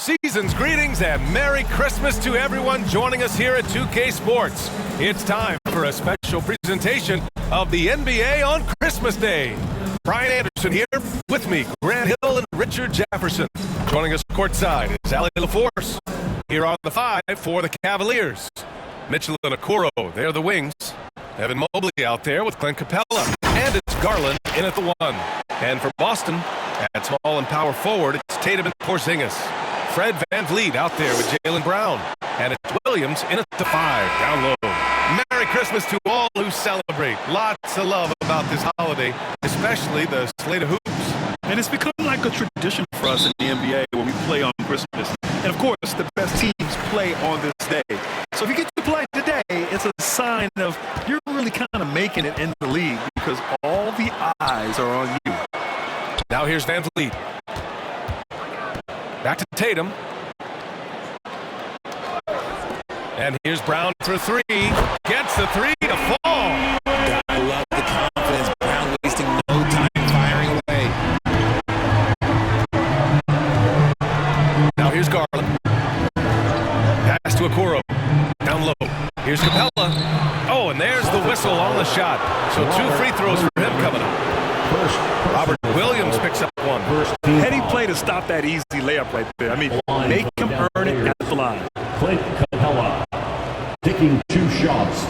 Season's greetings and Merry Christmas to everyone joining us here at 2K Sports. It's time for a special presentation of the NBA on Christmas Day. Brian Anderson here with me, Grant Hill and Richard Jefferson. Joining us courtside is Allie LaForce. Here on the 5 for the Cavaliers. Mitchell and Okoro, they're the wings. Evan Mobley out there with Clint Capella. And it's Garland in at the 1. And for Boston, at small and power forward, it's Tatum and Porzingis. Fred VanVleet out there with Jaylen Brown. And it's Williams in at the 5, down low. Merry Christmas to all who celebrate. Lots of love about this holiday, especially the slate of hoops. And it's become like a tradition for us in the NBA when we play on Christmas. And of course, the best teams play on this day. So if you get to play today, it's a sign of you're really kind of making it in the league because all the eyes are on you. Now here's VanVleet. Back to Tatum. And here's Brown for 3. Gets the 3 to fall. I love the confidence. Brown wasting no time firing away. Now here's Garland. Pass to Okoro. Down low. Here's Capella. Oh, and there's the whistle on the shot. So 2 free throws for him coming up. Robert Williams picks up 1. Heady play to stop that easy layup right there. I mean, make him earn it at the line. Clint Capella taking 2 shots.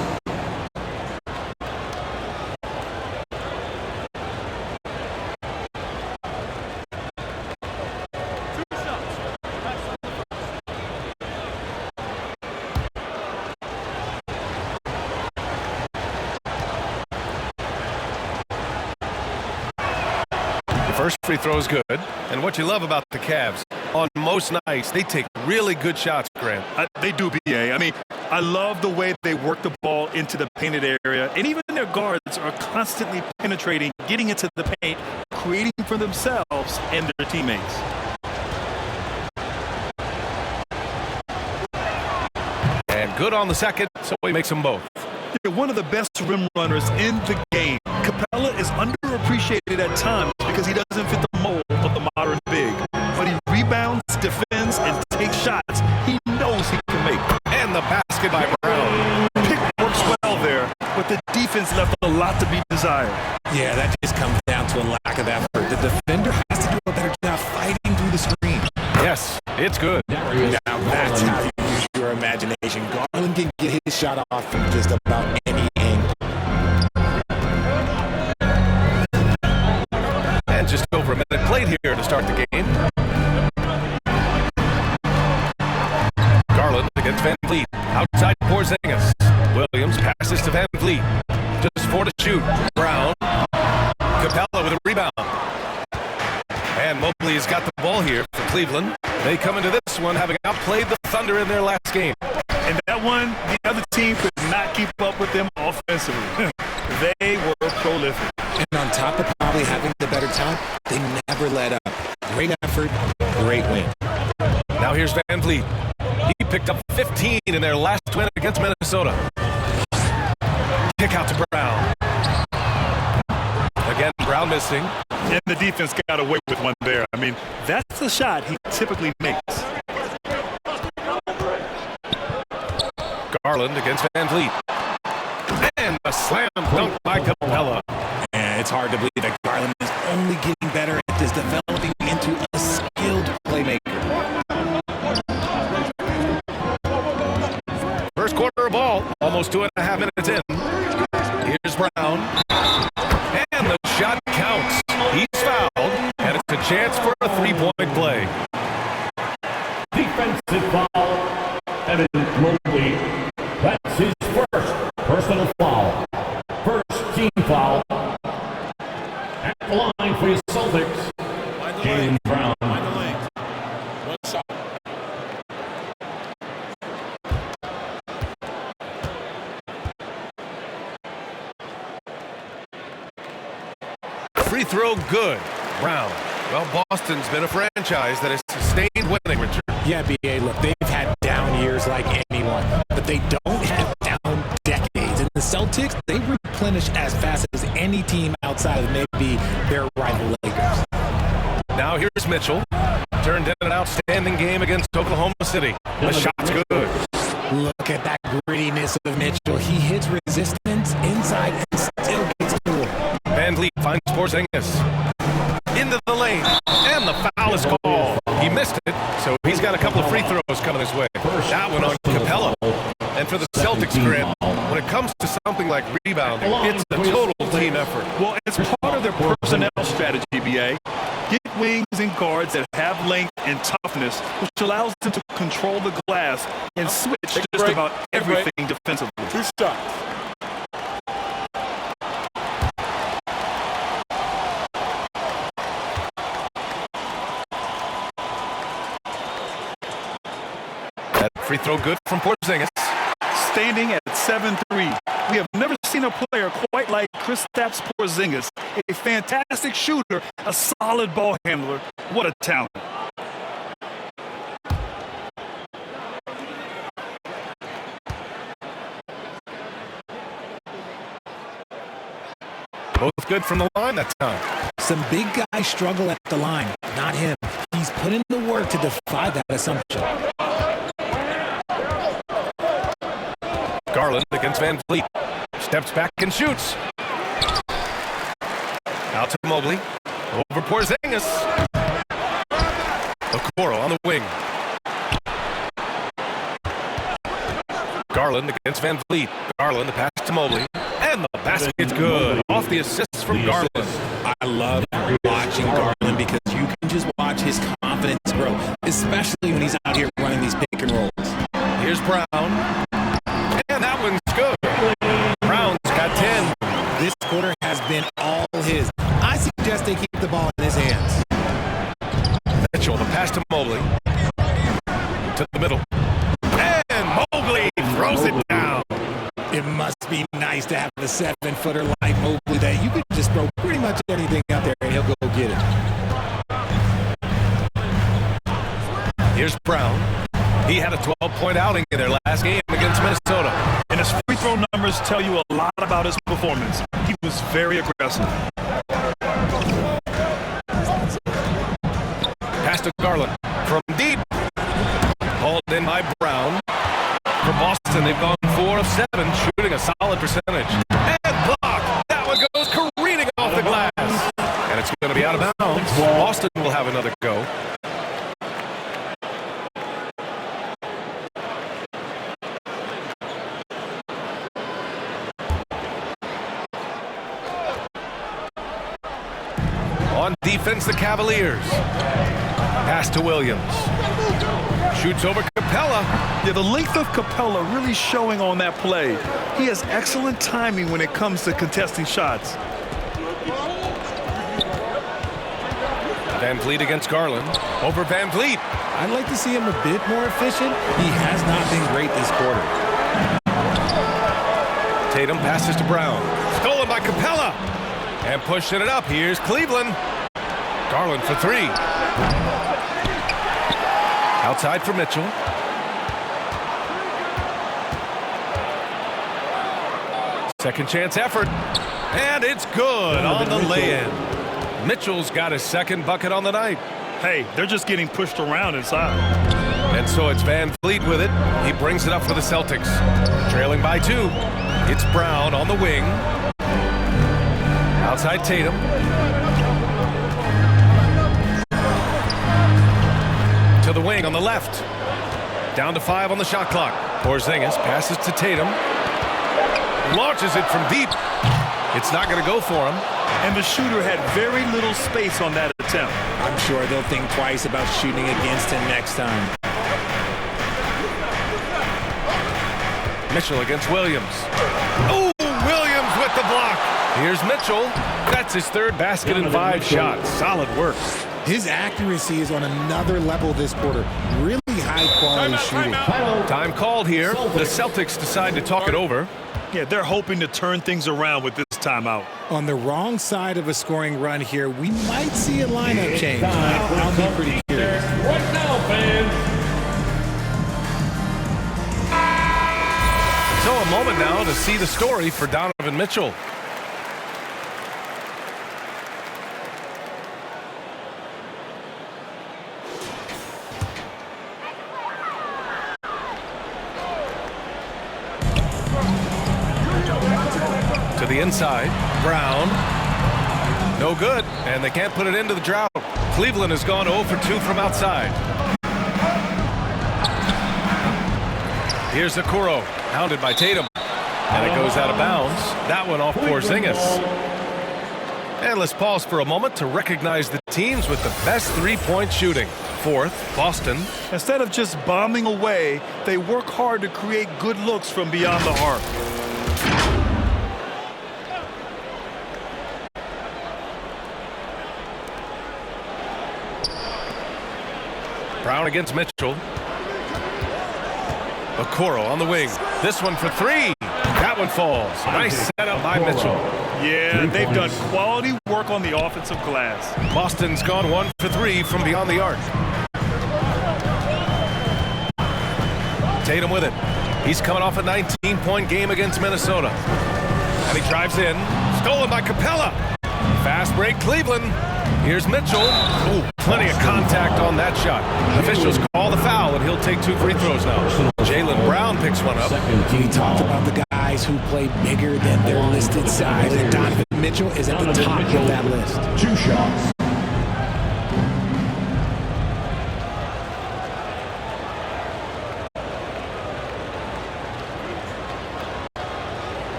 First free throw is good. And what you love about the Cavs, on most nights, they take really good shots, Grant. They do, BA. I mean, I love the way they work the ball into the painted area. And even their guards are constantly penetrating, getting into the paint, creating for themselves and their teammates. And good on the second, so he makes them both. They're one of the best rim runners in the game. Capella is underappreciated at times because he doesn't fit the mold of the modern big. But he rebounds, defends, and takes shots he knows he can make. And the basket by Brown. Pick works well there, but the defense left a lot to be desired. Yeah, that just comes down to a lack of effort. The defender has to do a better job fighting through the screen. Yes, it's good. Now that's how you use your imagination. Garland can get his shot off from just about any angle. And just over a minute played here to start the game. Garland against VanVleet. Outside Porzingis. Williams passes to VanVleet. Just 4 to shoot. Brown. Capella with a rebound. And Mobley has got the ball here for Cleveland. They come into this one having outplayed the Thunder in their last game. And that one, the other team could not keep up with them offensively. They were prolific. And on top of probably having the better talent, they never let up. Great effort, great win. Now here's VanVleet. He picked up 15 in their last win against Minnesota. Kick out to Brown. Again, Brown missing. And the defense got away with one there. I mean, that's the shot he typically makes. Garland against VanVleet. And a slam dunk by Capella. And it's hard to believe that Garland is only getting better at this, developing into a skilled playmaker. First quarter of ball, almost 2.5 minutes in. Here's Brown. And the shot counts. He's fouled, and it's a chance for a 3-point play. Defensive foul. Evan Mobley. That's his first personal foul. First team foul. At the line for the Celtics. Jaylen Brown. One shot. Free throw good. Brown. Well, Boston's been a franchise that has sustained winning, Richard. Yeah, BA, look, they've had down years like anyone, but they don't have down decades. And the Celtics, they replenish as fast as any team outside of maybe their rival Lakers. Now here's Mitchell. Turned in and out outstanding game against Oklahoma City. The shot's good. Look at that grittiness of Mitchell. He hits resistance inside and still gets to him. Van Vliet finds Porzingis. Into the lane, and the foul is called. He missed it, so he's got a couple of free throws coming his way. That one on Capella. And for the Celtics grid, when it comes to something like rebounding, it's a total team effort. Well, it's part of their personnel strategy, BA. Get wings and guards that have length and toughness, which allows them to control the glass and switch just about everything defensively. Two shots. That free throw good from Porzingis. Standing at 7-3, we have never seen a player quite like Kristaps Porzingis. A fantastic shooter, a solid ball handler. What a talent. Both good from the line that time. Some big guys struggle at the line, not him. He's put in the work to defy that assumption. Garland against Van Vliet. Steps back and shoots. Out to Mobley. Over Porzingis. Okoro on the wing. Garland against Van Vliet. Garland, the pass to Mobley. And the basket's good. Off the assists from Garland. I love watching Garland because you can just watch his confidence grow, especially when he's out here running these pick and rolls. Here's Brown. And that one's good. Brown's got 10. This quarter has been all his. I suggest they keep the ball in his hands. Mitchell, the pass to Mobley. To the middle. And Mobley throws it down. It must be nice to have a 7-footer like Mobley that you can just throw pretty much anything out there and he'll go get it. Here's Brown. He had a 12-point outing in their last game against Minnesota. And his free throw numbers tell you a lot about his performance. He was very aggressive. Pass to Garland from deep. Hauled in by Brown. For Boston, they've gone 4 of 7, shooting a solid percentage. And blocked. That one goes careening off the glass. And it's going to be out of bounds. Boston will have another go. On defense, the Cavaliers. Pass to Williams. Shoots over Capella. Yeah, the length of Capella really showing on that play. He has excellent timing when it comes to contesting shots. Van Vliet against Garland. Over Van Vliet. I'd like to see him a bit more efficient. He has not been great this quarter. Tatum passes to Brown. Stolen by Capella. And pushing it up. Here's Cleveland. Garland for 3. Outside for Mitchell. Second chance effort. And it's good on the lay-in. Mitchell's got his second bucket on the night. Hey, they're just getting pushed around inside. And so it's Van Vliet with it. He brings it up for the Celtics. Trailing by 2. It's Brown on the wing. Outside Tatum. To the wing on the left. Down to 5 on the shot clock. Porzingis passes to Tatum. Launches it from deep. It's not going to go for him. And the shooter had very little space on that attempt. I'm sure they'll think twice about shooting against him next time. Mitchell against Williams. Oh, Williams with the block. Here's Mitchell. That's his 3rd basket in 5 shots. Solid work. His accuracy is on another level this quarter. Really high-quality shooting. Time called here. The Celtics decide to talk it over. Yeah, they're hoping to turn things around with this timeout. On the wrong side of a scoring run here, we might see a lineup change. I'll be pretty curious. Right now, fans. So a moment now to see the story for Donovan Mitchell. To the inside. Brown. No good, and they can't put it into the drought. Cleveland has gone 0 for 2 from outside. Here's Okoro, hounded by Tatum. And it goes out of bounds. That one off Porzingis. And let's pause for a moment to recognize the teams with the best three-point shooting. Fourth, Boston. Instead of just bombing away, they work hard to create good looks from beyond the arc. Brown against Mitchell. Okoro on the wing. This one for three. That one falls. Nice setup by Mitchell. Yeah, they've done quality work on the offensive glass. Boston's gone 1 for 3 from beyond the arc. Tatum with it. He's coming off a 19-point game against Minnesota. And he drives in. Stolen by Capella. Fast break, Cleveland. Here's Mitchell. Ooh, plenty of contact on that shot. Officials call the foul, and he'll take 2 free throws now. Jaylen Brown picks one up. We talked about the guys who play bigger than their listed size, and Donovan Mitchell is at the top of that list. 2 shots.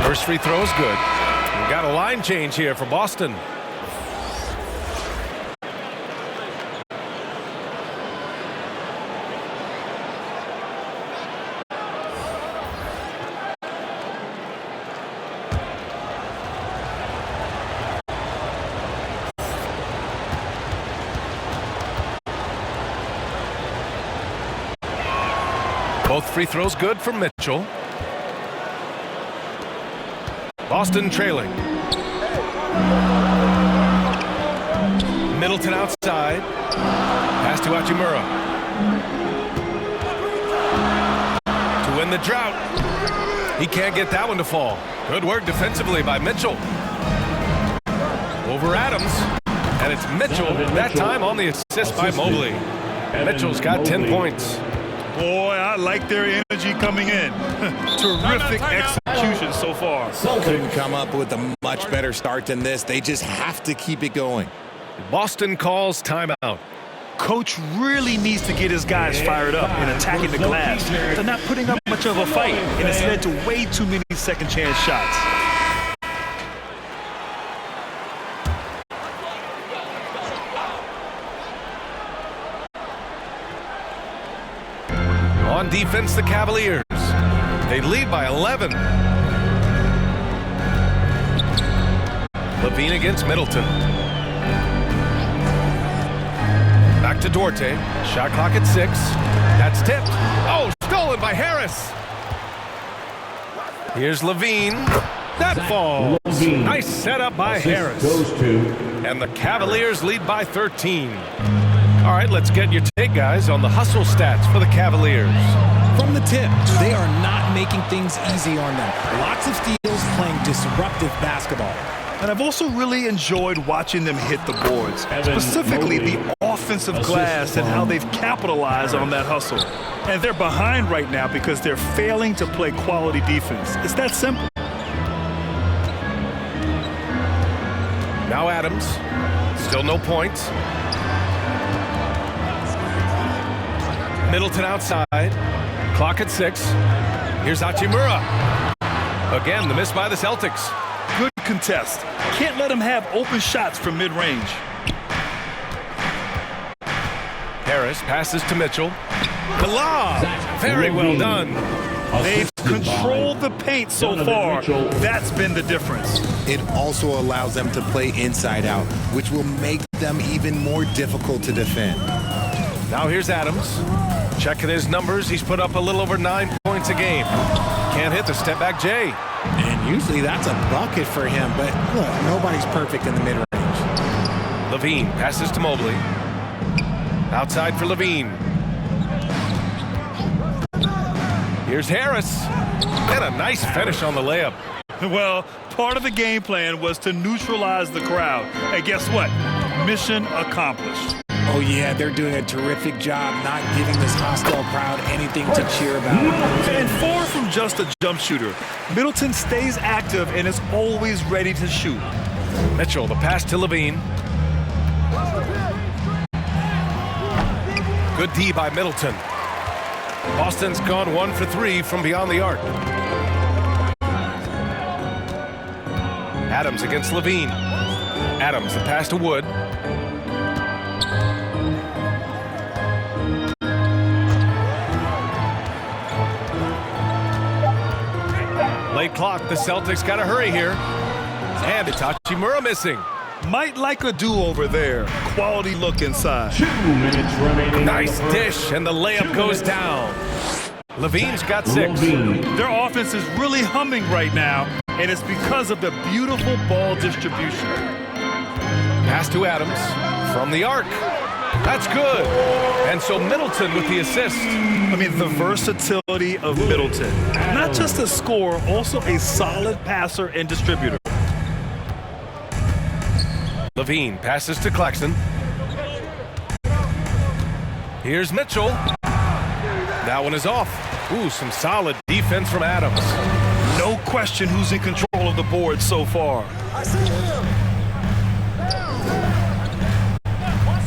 First free throw is good. We've got a line change here for Boston. Both free throws good for Mitchell. Boston trailing. Middleton outside. Pass to Hachimura. To win the drought. He can't get that one to fall. Good work defensively by Mitchell. Over Adams. And it's Mitchell, that time on the assist by Mobley. Mitchell's got 10 points. Boy, I like their energy coming in. Terrific execution so far. Couldn't come up with a much better start than this. They just have to keep it going. Boston calls timeout. Coach really needs to get his guys fired up and attacking the glass. They're not putting up much of a fight, and it's led to way too many second chance shots. On defense, the Cavaliers. They lead by 11. Levine against Middleton. Back to Duarte. Shot clock at 6. That's tipped. Oh, stolen by Harris. Here's Levine. That falls. Nice setup by Harris. And the Cavaliers lead by 13. All right, let's get your take, guys, on the hustle stats for the Cavaliers. From the tip, they are not making things easy on them. Lots of steals, playing disruptive basketball. And I've also really enjoyed watching them hit the boards, specifically the offensive glass and how they've capitalized on that hustle. And they're behind right now because they're failing to play quality defense. It's that simple. Now Adams. Still no points. Middleton outside. Clock at 6. Here's Hachimura. Again, the miss by the Celtics. Good contest. Can't let him have open shots from mid-range. Harris passes to Mitchell. The lob. Very well done. They've controlled the paint so far. That's been the difference. It also allows them to play inside out, which will make them even more difficult to defend. Now here's Adams. Checking his numbers, he's put up a little over 9 points a game. Can't hit the step-back J. And usually that's a bucket for him, but look, nobody's perfect in the mid-range. Levine passes to Mobley. Outside for Levine. Here's Harris. And a nice finish on the layup. Well, part of the game plan was to neutralize the crowd. And guess what? Mission accomplished. Oh, yeah, they're doing a terrific job not giving this hostile crowd anything to cheer about. And far from just a jump shooter, Middleton stays active and is always ready to shoot. Mitchell, the pass to Levine. Good D by Middleton. Boston's gone 1 for 3 from beyond the arc. Adams against Levine. Adams, the pass to Wood. Late clock, the Celtics got to hurry here. And Hachimura missing. Might like a do-over there. Quality look inside. 2 minutes remaining. Nice dish, and the layup goes down. Levine's got 6. Their offense is really humming right now, and it's because of the beautiful ball distribution. Pass to Adams from the arc. That's good. And so Middleton with the assist. I mean, the versatility of Middleton. Not just a scorer, also a solid passer and distributor. Levine passes to Claxton. Here's Mitchell. That one is off. Ooh, some solid defense from Adams. No question who's in control of the board so far.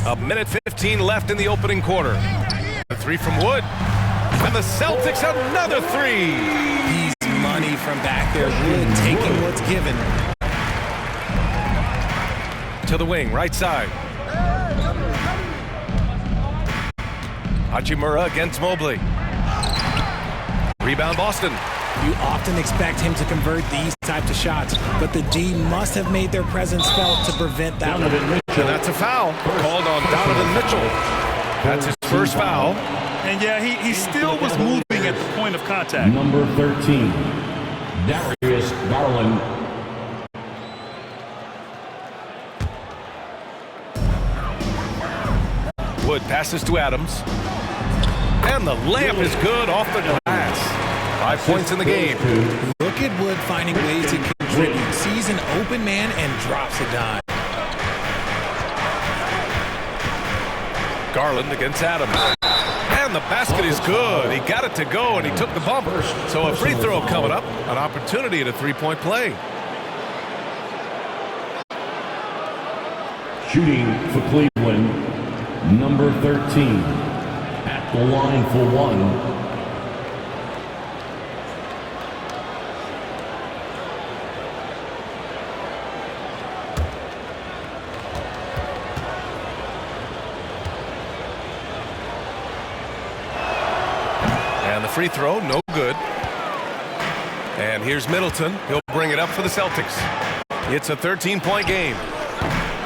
A minute 15 left in the opening quarter. A 3 from Wood. And the Celtics another 3. He's money from back there. Wood taking what's given. To the wing, right side. Hachimura against Mobley. Rebound Boston. You often expect him to convert these types of shots, but the D must have made their presence felt to prevent that one. And that's a foul called on Donovan Mitchell. That's his first foul. And yeah, he still was moving at the point of contact. Number 13, Darius Garland. Wood passes to Adams. And the layup is good off the glass. 5 points in the game. Look at Wood finding ways to contribute. Sees an open man and drops a dime. Garland against Adams. And the basket is good. He got it to go, and he took the bumper. So a free throw coming up. An opportunity at a three-point play. Shooting for Cleveland, number 13, at the line for 1. And the free throw, no good. And here's Middleton. He'll bring it up for the Celtics. It's a 13-point game.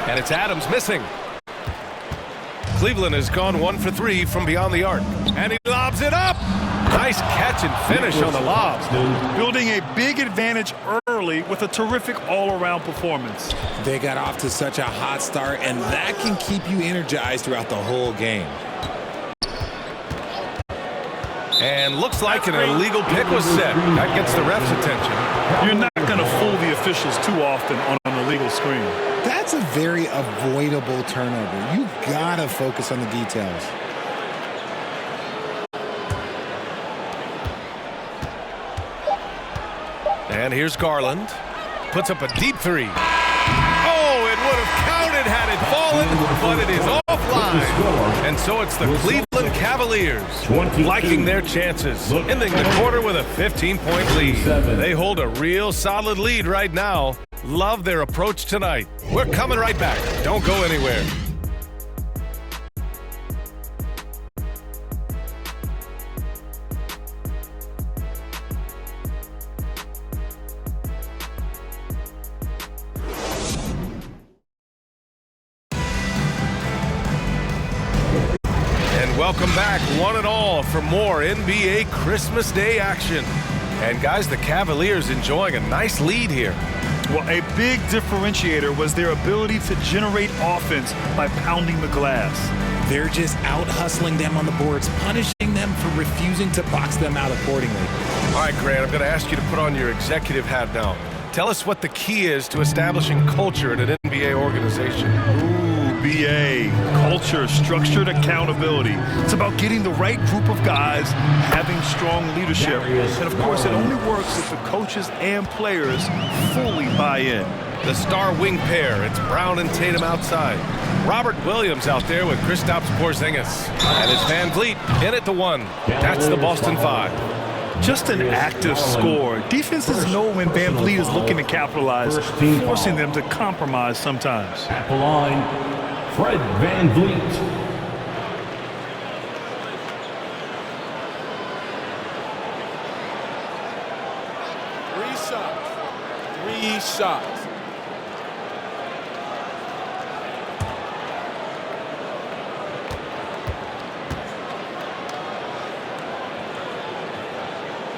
And it's Adams missing. Cleveland has gone 1 for 3 from beyond the arc. And he lobs it up. Nice catch and finish on the lob. Building a big advantage early with a terrific all-around performance. They got off to such a hot start, and that can keep you energized throughout the whole game. And looks like an illegal pick was set. That gets the ref's attention. You're not going to fool the officials too often on an illegal screen. That's a very avoidable turnover. You gotta focus on the details. And here's Garland. Puts up a deep 3. Oh, it would have counted had it fallen, but it is offline. And so it's the Cleveland Cavaliers liking their chances, ending the quarter with a 15-point lead. They hold a real solid lead right now. Love their approach tonight. We're coming right back. Don't go anywhere. And welcome back, one and all, for more NBA Christmas Day action. And guys, the Cavaliers enjoying a nice lead here. Well, a big differentiator was their ability to generate offense by pounding the glass. They're just out-hustling them on the boards, punishing them for refusing to box them out accordingly. All right, Grant, I'm going to ask you to put on your executive hat now. Tell us what the key is to establishing culture at an NBA organization. Ooh, BA, culture, structured accountability. It's about getting the right group of guys, having strong leadership. And of course, it only works if the coaches and players fully buy in. The star wing pair, it's Brown and Tatum outside. Robert Williams out there with Kristaps Porzingis. And it's Van Vliet in at the 1. That's the Boston 5. Just an active score. Defenses know when Van Vliet is looking to capitalize, forcing them to compromise sometimes. At the line, Fred Van Vliet. Three shots.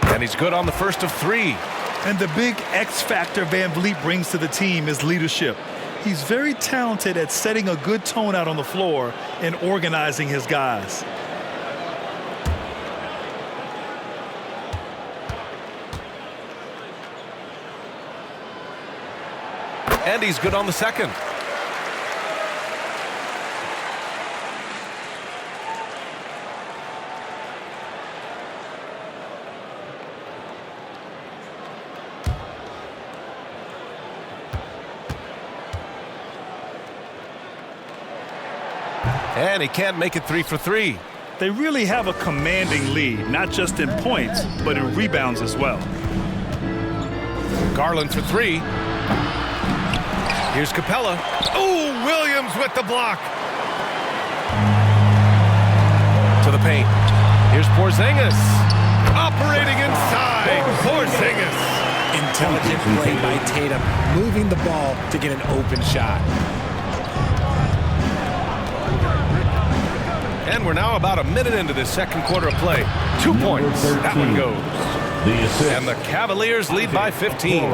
And he's good on the first of 3. And the big X factor Van Vliet brings to the team is leadership. He's very talented at setting a good tone out on the floor and organizing his guys. And he's good on the second. And he can't make it 3 for 3. They really have a commanding lead, not just in points, but in rebounds as well. Garland for 3. Here's Capella. Oh, Williams with the block. To the paint. Here's Porzingis. Operating inside. Porzingis. Intelligent play by Tatum, moving the ball to get an open shot. And we're now about a minute into this second quarter of play. 2 points. That one goes. And the Cavaliers lead by 15.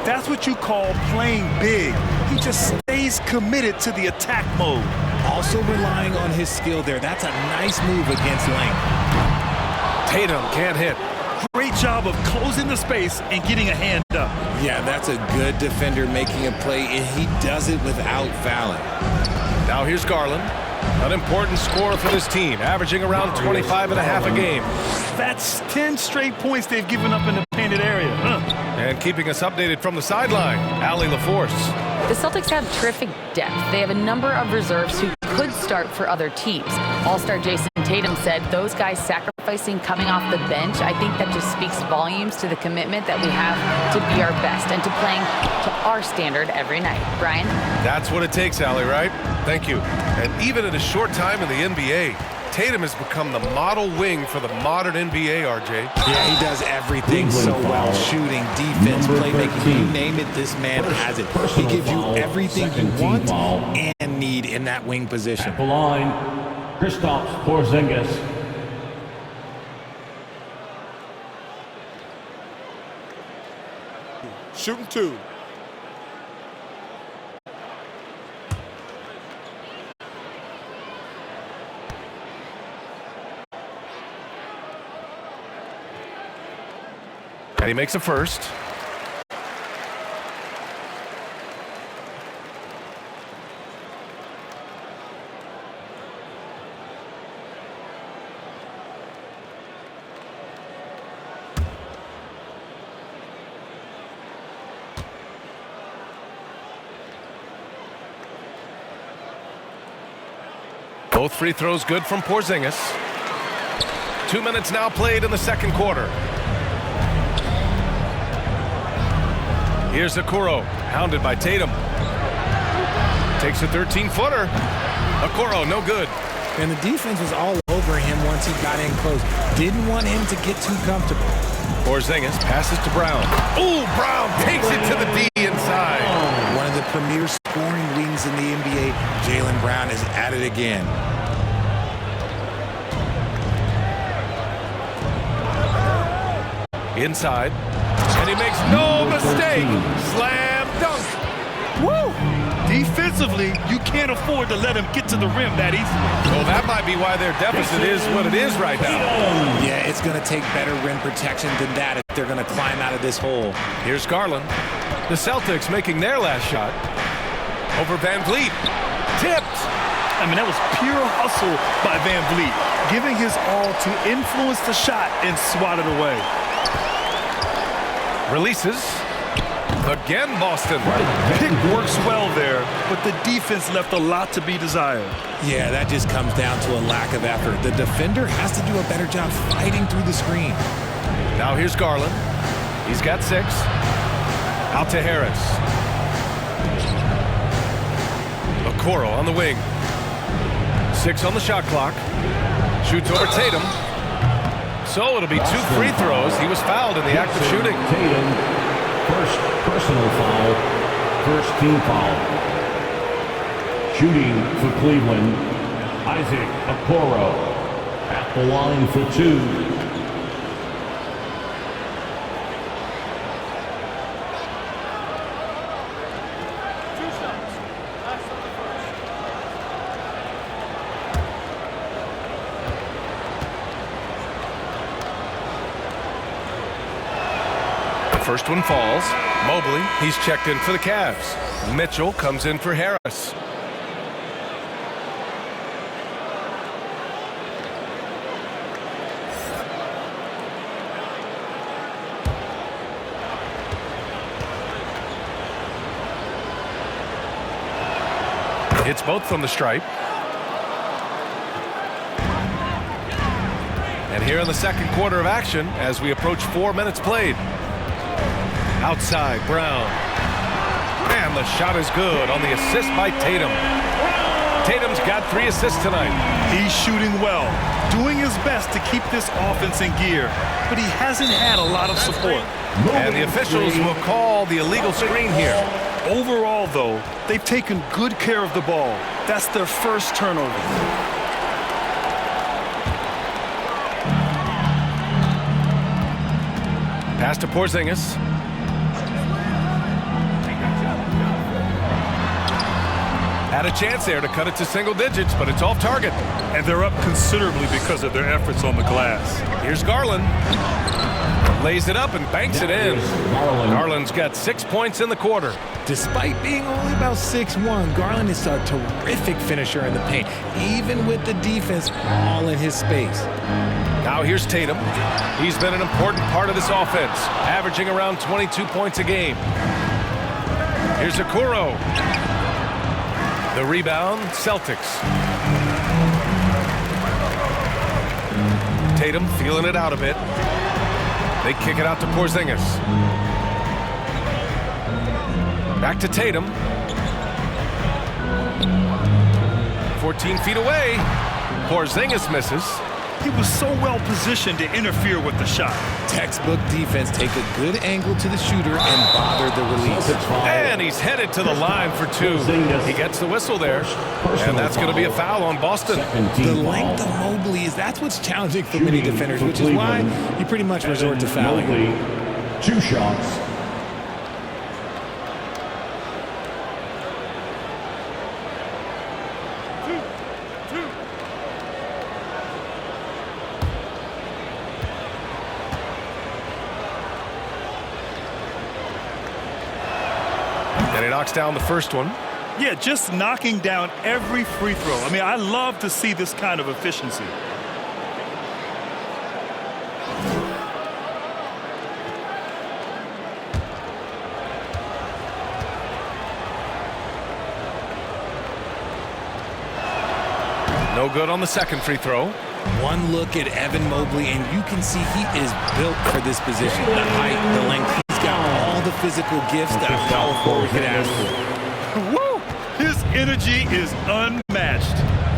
That's what you call playing big. He just stays committed to the attack mode. Also relying on his skill there. That's a nice move against length. Tatum can't hit. Great job of closing the space and getting a hand up. Yeah, that's a good defender making a play, and he does it without fouling. Now here's Garland. An important scorer for this team, averaging around 25 and a half a game. That's 10 straight points they've given up in the painted area. And keeping us updated from the sideline, Allie LaForce. The Celtics have terrific depth. They have a number of reserves who could start for other teams. All-star Jayson Tatum said those guys sacrificing coming off the bench, I think that just speaks volumes to the commitment that we have to be our best and to playing to our standard every night. Brian? That's what it takes, Allie, right? Thank you. And even in a short time in the NBA, Tatum has become the model wing for the modern NBA, RJ. Yeah, he does everything so well. Shooting, defense, playmaking, you name it, this man has it. He gives you everything you want and need in that wing position. At the line, Kristaps Porzingis. Shooting 2. And he makes a first. Both free throws good from Porzingis. 2 minutes now played in the second quarter. Here's Okoro, hounded by Tatum. Takes a 13-footer. Okoro, no good. And the defense was all over him once he got in close. Didn't want him to get too comfortable. Porzingis passes to Brown. Oh, Brown takes it to the D inside. One of the premier scoring wings in the NBA, Jaylen Brown is at it again. Inside. And he makes no mistake. Slam dunk. Woo! Defense defensively, you can't afford to let him get to the rim that easily. Well, that might be why their deficit is what it is right now. Yeah, it's going to take better rim protection than that if they're going to climb out of this hole. Here's Garland. The Celtics making their last shot. Over Van Vliet. Tipped. I mean, that was pure hustle by Van Vliet, giving his all to influence the shot and swat it away. Releases. Again, Boston. Pick works well there, but the defense left a lot to be desired. Yeah, that just comes down to a lack of effort. The defender has to do a better job fighting through the screen. Now here's Garland. He's got 6. Out to Harris. Okoro on the wing. 6 on the shot clock. Shoots over Tatum. So it'll be 2 free throws. He was fouled in the act of shooting. Tatum, first personal foul, first team foul. Shooting for Cleveland, Isaac Okoro at the line for 2. First one falls. Mobley, he's checked in for the Cavs. Mitchell comes in for Harris. Hits both from the stripe. And here in the second quarter of action as we approach 4 minutes played. Outside, Brown. And the shot is good on the assist by Tatum. Tatum's got 3 assists tonight. He's shooting well, doing his best to keep this offense in gear, but he hasn't had a lot of support. And the officials will call the illegal screen here. Overall, though, they've taken good care of the ball. That's their first turnover. Pass to Porzingis. Had a chance there to cut it to single digits, but it's off target. And they're up considerably because of their efforts on the glass. Here's Garland. Lays it up and banks it in. Garland's got 6 points in the quarter. Despite being only about 6'1", Garland is a terrific finisher in the paint, even with the defense all in his space. Now here's Tatum. He's been an important part of this offense, averaging around 22 points a game. Here's Okoro. The rebound, Celtics. Tatum feeling it out a bit. They kick it out to Porzingis. Back to Tatum. 14 feet away. Porzingis misses. He was so well positioned to interfere with the shot. Textbook defense, take a good angle to the shooter and bother the release. And he's headed to the line for 2. He gets the whistle there, and that's going to be a foul on Boston. The length of Mobley that's what's challenging for many defenders, which is why you pretty much resort to fouling. 2 shots. And he knocks down the first one. Yeah, just knocking down every free throw. I mean, I love to see this kind of efficiency. No good on the second free throw. One look at Evan Mobley, and you can see he is built for this position. The height, the length, he's got all the physical gifts that a power forward could ask for. Woo! His energy is unmatched.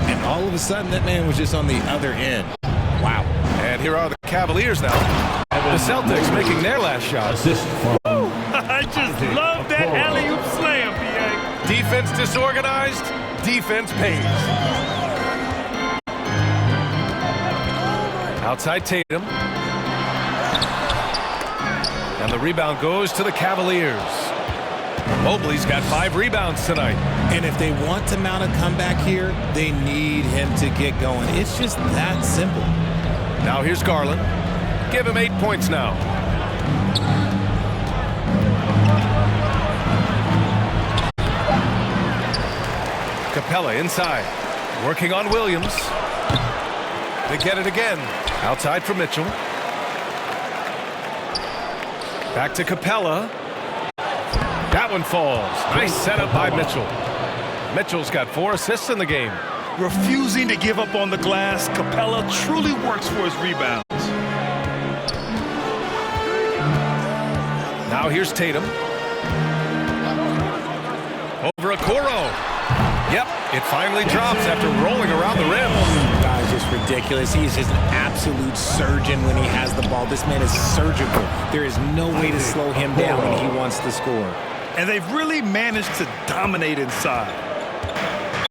And all of a sudden, that man was just on the other end. Wow. And here are the Cavaliers now. The Celtics making their last shot. Assist from I just love that alley-oop slam, PA. Defense disorganized, defense pays. Outside Tatum. And the rebound goes to the Cavaliers. Mobley's got 5 rebounds tonight. And if they want to mount a comeback here, they need him to get going. It's just that simple. Now here's Garland. Give him 8 points now. Capella inside. Working on Williams. They get it again. Outside for Mitchell. Back to Capella. That one falls. Nice setup by Mitchell. Mitchell's got 4 assists in the game. Refusing to give up on the glass, Capella truly works for his rebounds. Now here's Tatum. Over Okoro. Yep, it finally drops after rolling around the rim. Guy's just ridiculous. He is just an absolute surgeon when he has the ball. This man is surgical. There is no way to slow him down when he wants to score. And they've really managed to dominate inside.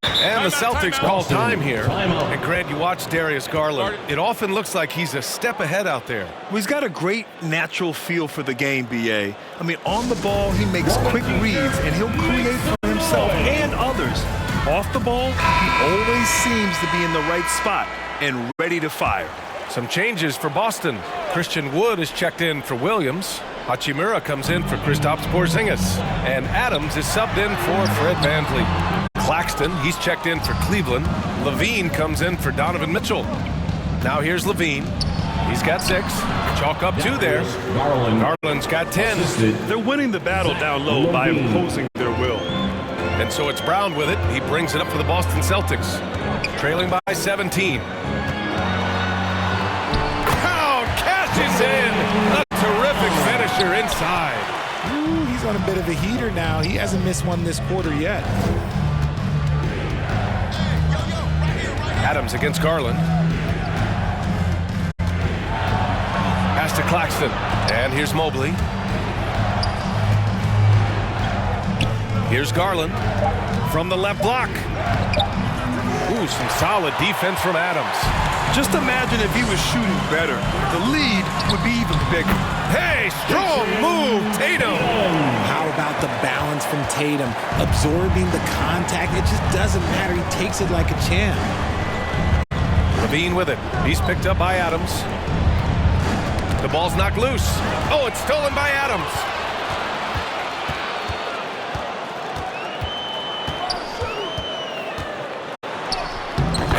And the Celtics call time here. And Grant, you watch Darius Garland. It often looks like he's a step ahead out there. Well, he's got a great natural feel for the game, B.A. I mean, on the ball, he makes quick reads, and he'll create for himself and others. Off the ball, he always seems to be in the right spot and ready to fire. Some changes for Boston. Christian Wood is checked in for Williams. Hachimura comes in for Kristaps Porzingis. And Adams is subbed in for Fred VanVleet. Claxton, he's checked in for Cleveland. Levine comes in for Donovan Mitchell. Now here's Levine. He's got 6. Chalk up 2 there. Garland's got 10. They're winning the battle down low by imposing their will. And so it's Brown with it. He brings it up for the Boston Celtics. Trailing by 17. Brown cashes in. A terrific finisher inside. Ooh, he's on a bit of a heater now. He hasn't missed one this quarter yet. Adams against Garland. Pass to Claxton. And here's Mobley. Here's Garland from the left block. Ooh, some solid defense from Adams. Just imagine if he was shooting better. The lead would be even bigger. Hey, strong move, Tatum. How about the balance from Tatum? Absorbing the contact, it just doesn't matter. He takes it like a champ. Levine with it. He's picked up by Adams. The ball's knocked loose. Oh, it's stolen by Adams.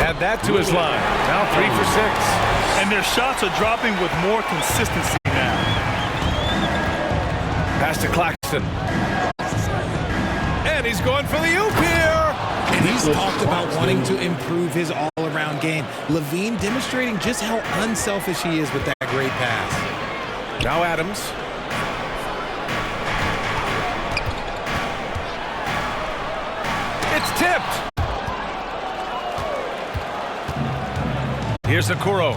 Add that to his line. Now 3 for 6. And their shots are dropping with more consistency now. Pass to Claxton. And he's going for the oop here. And he's talked about wanting to improve his all-around game. Levine demonstrating just how unselfish he is with that great pass. Now Adams. It's tipped. Here's Okoro.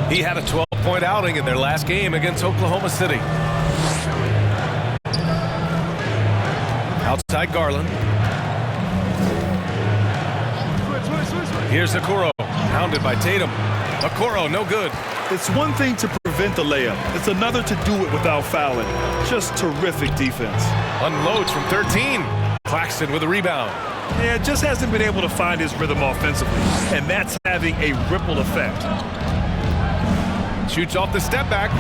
He had a 12-point outing in their last game against Oklahoma City. Outside Garland. Here's Okoro, hounded by Tatum. Okoro, no good. It's one thing to prevent the layup. It's another to do it without fouling. Just terrific defense. Unloads from 13. Claxton with a rebound. Yeah, just hasn't been able to find his rhythm offensively, and that's having a ripple effect. Shoots off the step back.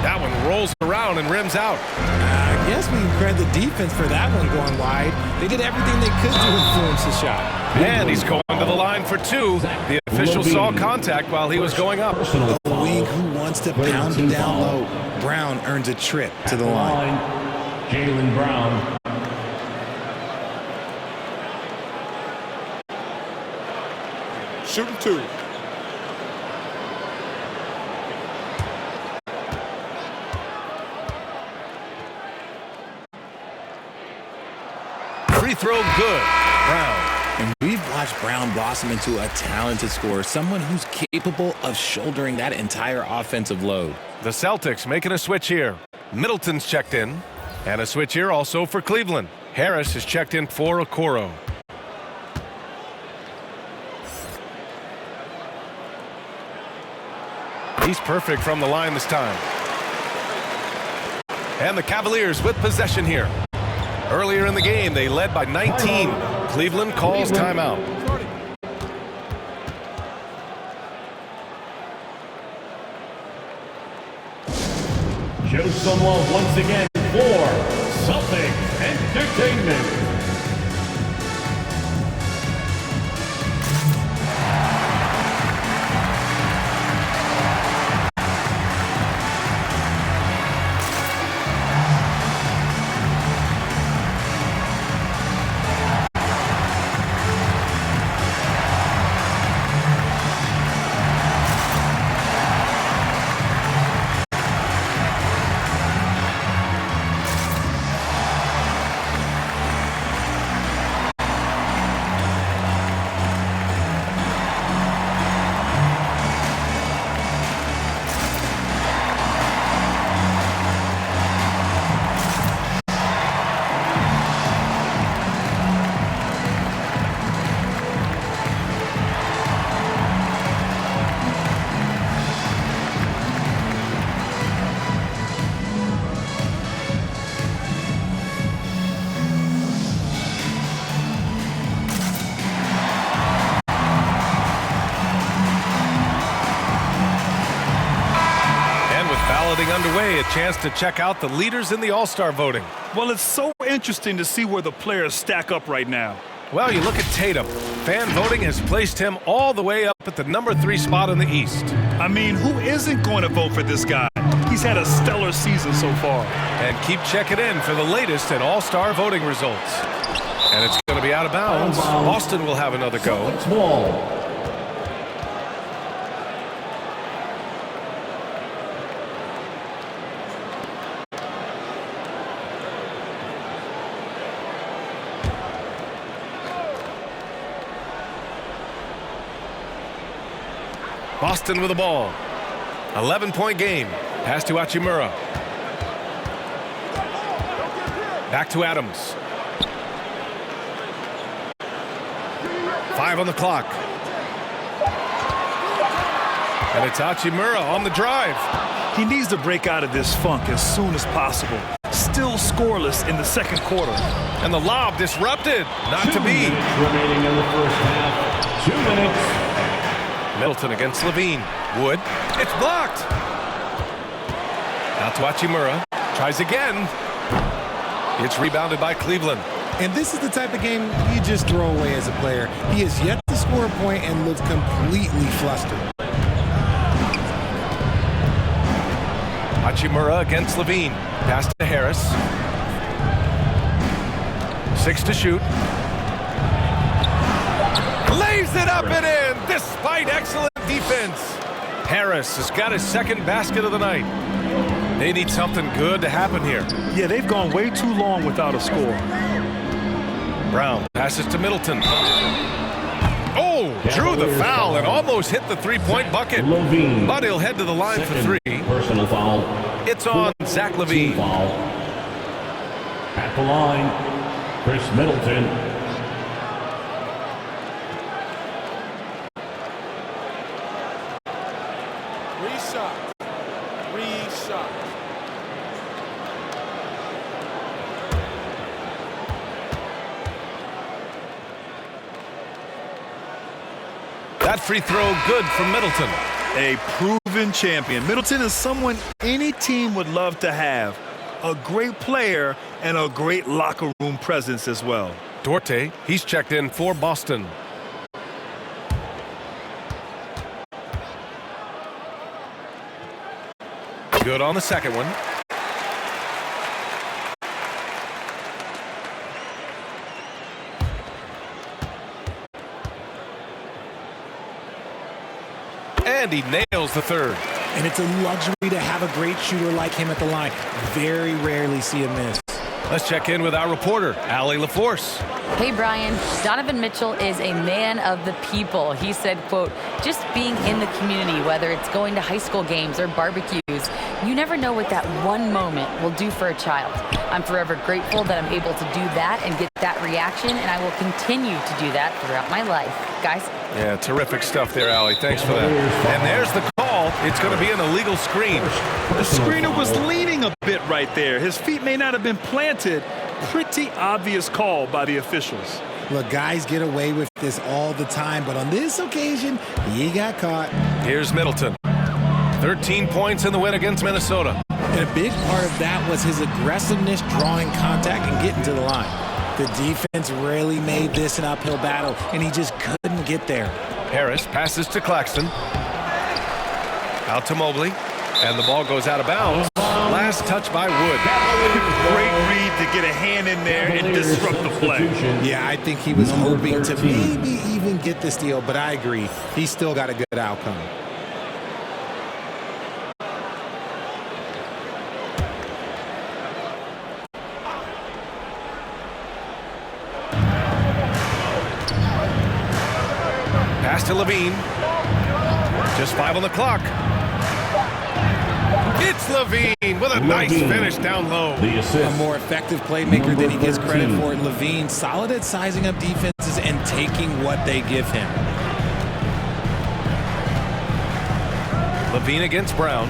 That one rolls around and rims out. I guess we can credit the defense for that one going wide. They did everything they could to influence the shot. And he's going to the line for 2. The official saw contact while he was going up. A wing who wants to pound it down low. Brown earns a trip to the line. Jaylen Brown. Shooting 2. Free throw good. Brown. And we've watched Brown blossom into a talented scorer, someone who's capable of shouldering that entire offensive load. The Celtics making a switch here. Middleton's checked in. And a switch here also for Cleveland. Harris is checked in for Okoro. He's perfect from the line this time. And the Cavaliers with possession here. Earlier in the game, they led by 19. Cleveland calls timeout. Show some love once again for Celtics Entertainment. Underway, a chance to check out the leaders in the All-Star voting. Well, it's so interesting to see where the players stack up right now. Well, you look at Tatum. Fan voting has placed him all the way up at the number 3 spot in the East. I mean, who isn't going to vote for this guy? He's had a stellar season so far. And keep checking in for the latest in All-Star voting results. And it's going to be out of bounds. Boston will have another go. Small. Boston with the ball. 11-point game. Pass to Hachimura. Back to Adams. 5 on the clock. And it's Hachimura on the drive. He needs to break out of this funk as soon as possible. Still scoreless in the second quarter. And the lob disrupted. Not to be. Remaining in the first half. 2 minutes. Middleton against Levine. Wood. It's blocked. Now to Hachimura. Tries again. It's rebounded by Cleveland. And this is the type of game you just throw away as a player. He has yet to score a point and looks completely flustered. Hachimura against Levine. Pass to Harris. 6 to shoot. Lays it up and in despite excellent defense. Harris has got his second basket of the night. They need something good to happen here. Yeah, they've gone way too long without a score. Brown passes to Middleton. Oh, drew the foul and almost hit the three-point bucket. Levine. But he'll head to the line for 3. Personal foul. It's on Zach Levine. Foul. At the line, Chris Middleton. That free throw good from Middleton. A proven champion. Middleton is someone any team would love to have. A great player and a great locker room presence as well. Duarte, he's checked in for Boston. Good on the second one. And he nails the third. And it's a luxury to have a great shooter like him at the line. Very rarely see him miss. Let's check in with our reporter, Allie LaForce. Hey, Brian. Donovan Mitchell is a man of the people. He said, quote, just being in the community, whether it's going to high school games or barbecues, you never know what that one moment will do for a child. I'm forever grateful that I'm able to do that and get that reaction, and I will continue to do that throughout my life. Guys? Yeah, terrific stuff there, Allie. Thanks for that. And there's the call. It's going to be an illegal screen. The screener was leaning a bit right there. His feet may not have been planted, pretty obvious call by the officials. Look, guys get away with this all the time, but on this occasion, he got caught. Here's Middleton. 13 points in the win against Minnesota. And a big part of that was his aggressiveness, drawing contact and getting to the line. The defense really made this an uphill battle, and he just couldn't get there. Harris passes to Claxton. Out to Mobley. And the ball goes out of bounds. Last touch by Wood. Great read to get a hand in there and disrupt the play. Yeah, I think he was hoping to maybe even get the steal, but I agree. He still got a good outcome. Pass to Levine. Just 5 on the clock. It's Levine with a nice finish down low. A more effective playmaker than he gets credit for. Levine, solid at sizing up defenses and taking what they give him. Levine against Brown.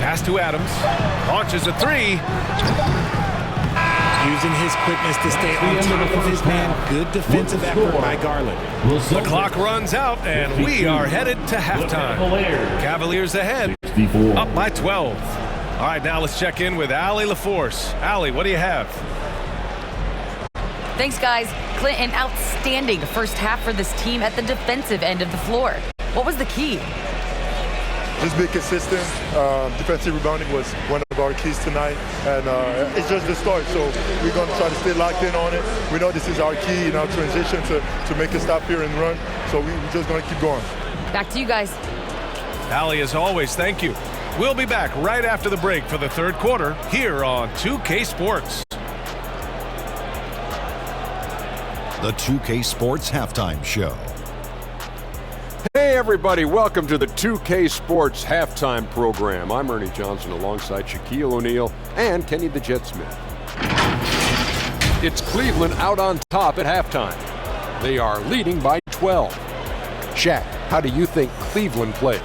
Pass to Adams. Launches a 3. Using his quickness to stay on top of his man. Good defensive effort by Garland. The clock runs out, and we are headed to halftime. Cavaliers ahead, up by 12. All right, now let's check in with Allie LaForce. Allie, what do you have? Thanks, guys. Clint, an outstanding first half for this team at the defensive end of the floor. What was the key? Just be consistent. Defensive rebounding was one of our keys tonight, and it's just the start. So we're going to try to stay locked in on it. We know this is our key in our transition to make a stop here and run. So we're just going to keep going. Back to you guys. Allie, as always, thank you. We'll be back right after the break for the third quarter here on 2K Sports. The 2K Sports Halftime Show. Hey everybody, welcome to the 2K Sports Halftime Program. I'm Ernie Johnson alongside Shaquille O'Neal and Kenny the Jet Smith. It's Cleveland out on top at halftime. They are leading by 12. Shaq, how do you think Cleveland played?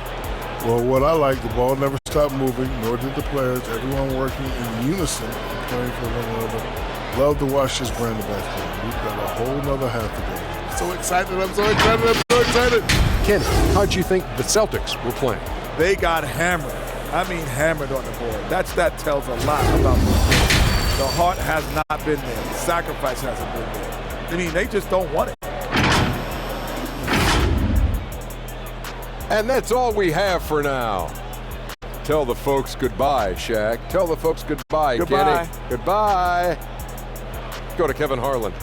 Well, what I like, the ball never stopped moving, nor did the players. Everyone working in unison, playing for one another. Love to watch this brand of basketball. We've got a whole nother half today. So excited, I'm so excited, I'm so excited. Kenny, how'd you think the Celtics were playing? They got hammered. I mean hammered on the board. That tells a lot about them. The heart has not been there. The sacrifice hasn't been there. I mean, they just don't want it. And that's all we have for now. Tell the folks goodbye, Shaq. Tell the folks goodbye, Goodbye. Kenny. Goodbye. Go to Kevin Harlan.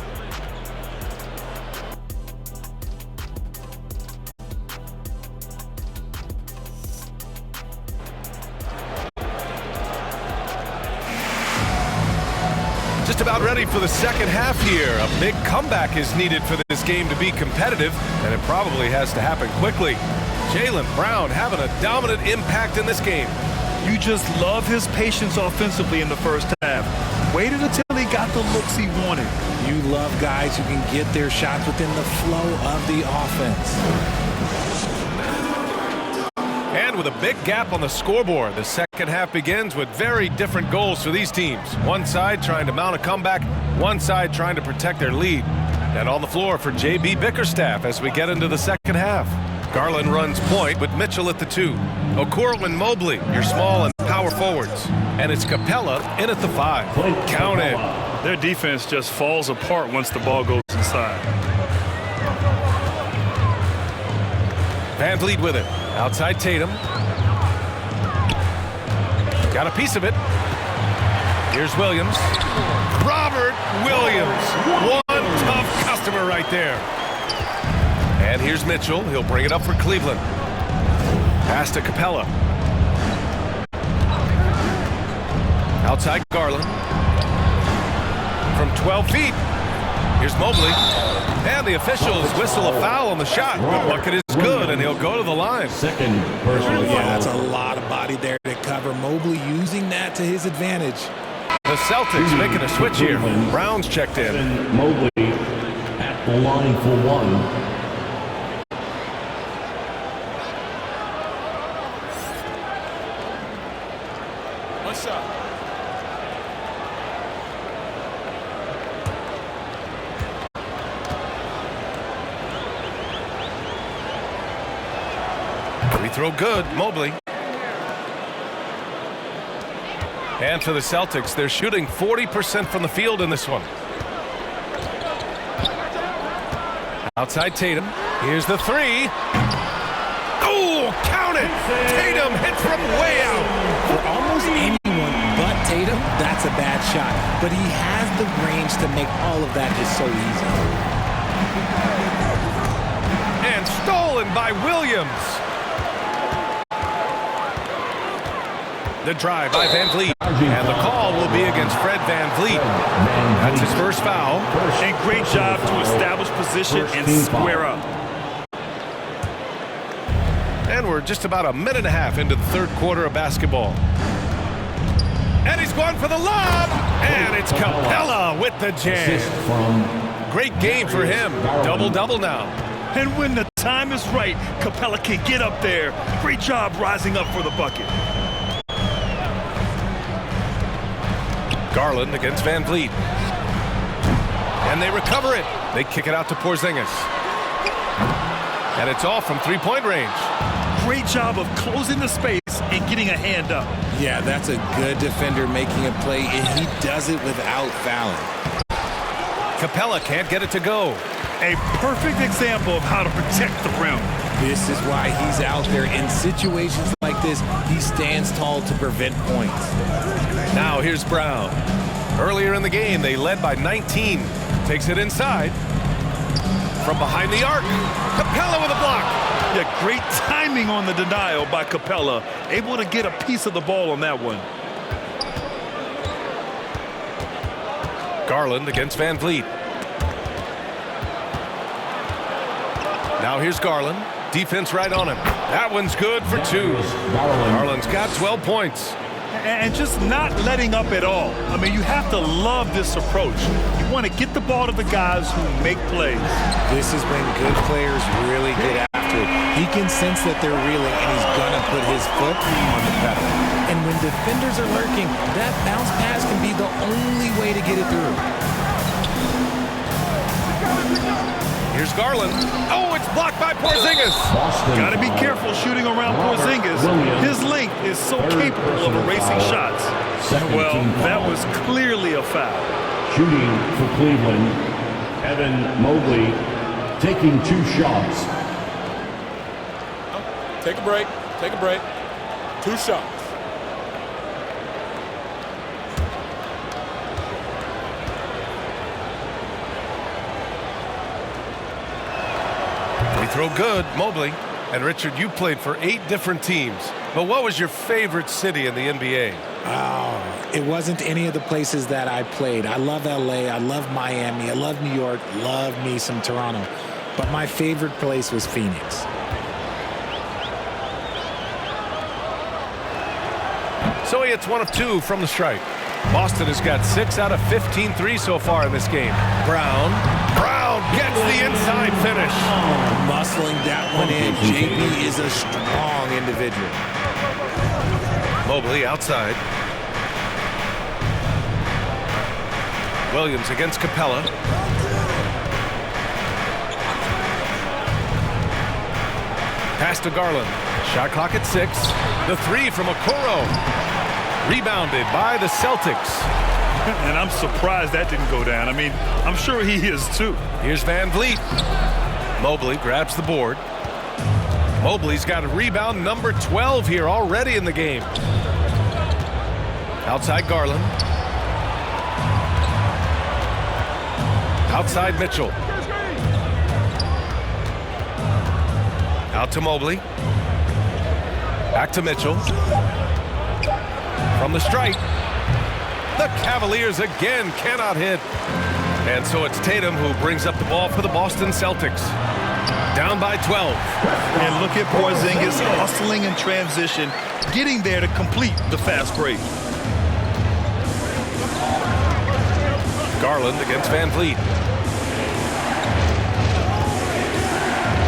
Just about ready for the second half here. A big comeback is needed for this game to be competitive, and it probably has to happen quickly. Jaylen Brown having a dominant impact in this game. You just love his patience offensively in the first half. Waited until he got the looks he wanted. You love guys who can get their shots within the flow of the offense. And with a big gap on the scoreboard, the second half begins with very different goals for these teams. One side trying to mount a comeback, one side trying to protect their lead. And on the floor for J.B. Bickerstaff as we get into the second half. Garland runs point with Mitchell at the 2. Okoro and Mobley, your small and power forwards. And it's Capella in at the 5. Count it. Their defense just falls apart once the ball goes inside. Van Vliet with it. Outside Tatum. Got a piece of it. Here's Williams. Robert Williams. One tough customer right there. And here's Mitchell. He'll bring it up for Cleveland. Pass to Capella. Outside Garland. From 12 feet. Here's Mobley. And the officials whistle a foul on the shot. The bucket is good, and he'll go to the line. Second personal foul. Yeah, that's a lot of body there to cover. Mobley using that to his advantage. The Celtics making a switch here. Brown's checked in. Mobley at the line for one. One shot. Free throw good, Mobley. And for the Celtics, they're shooting 40% from the field in this one. Outside Tatum. Here's the three. Oh, count it! Tatum hits from way out. For almost anyone but Tatum, that's a bad shot. But he has the range to make all of that just so easy. And stolen by Williams. The drive by Van Vliet. And the call will be against Fred Van Vliet. That's his first foul. And great job to establish position and square up. And we're just about a minute and a half into the third quarter of basketball. And he's going for the lob. And it's Capella with the jam. Great game for him. Double-double now. And when the time is right, Capella can get up there. Great job rising up for the bucket. Garland against Van Vliet. And they recover it. They kick it out to Porzingis. And it's all from three-point range. Great job of closing the space and getting a hand up. Yeah, that's a good defender making a play, and he does it without fouling. Capella can't get it to go. A perfect example of how to protect the rim. This is why he's out there. In situations like this, he stands tall to prevent points. Now here's Brown. Earlier in the game, they led by 19. Takes it inside. From behind the arc. Capella with a block. Yeah, great timing on the denial by Capella. Able to get a piece of the ball on that one. Garland against Van Vliet. Now here's Garland. Defense right on him. That one's good for two. Garland's got 12 points. And just not letting up at all. I mean, you have to love this approach. You want to get the ball to the guys who make plays. This is when good players really get after it. He can sense that they're reeling, and he's going to put his foot on the pedal. And when defenders are lurking, that bounce pass can be the only way to get it through. Here's Garland. Oh, it's blocked by Porzingis. Got to be careful shooting around Porzingis. His length is so capable of erasing shots. Well, that was clearly a foul. Shooting for Cleveland, Evan Mobley taking 2 shots. Take a break. Take a break. 2 shots. Throw good, Mobley. And Richard, you played for 8 different teams. But what was your favorite city in the NBA? Oh, it wasn't any of the places that I played. I love LA, I love Miami, I love New York, love me some Toronto. But my favorite place was Phoenix. So he hits 1 of 2 from the stripe. Boston has got 6 out of 15 threes so far in this game. Brown gets the inside finish. Muscling that one in. JB is a strong individual. Mobley outside. Williams against Capella. Pass to Garland. Shot clock at 6. The 3 from Okoro. Rebounded by the Celtics. And I'm surprised that didn't go down. I mean, I'm sure he is too. Here's Van Vliet. Mobley grabs the board. Mobley's got a rebound number 12 here already in the game. Outside Garland. Outside Mitchell. Out to Mobley. Back to Mitchell. From the stripe. The Cavaliers again cannot hit. And so it's Tatum who brings up the ball for the Boston Celtics. Down by 12. And look at Porzingis hustling in transition, getting there to complete the fast break. Garland against Van Vliet.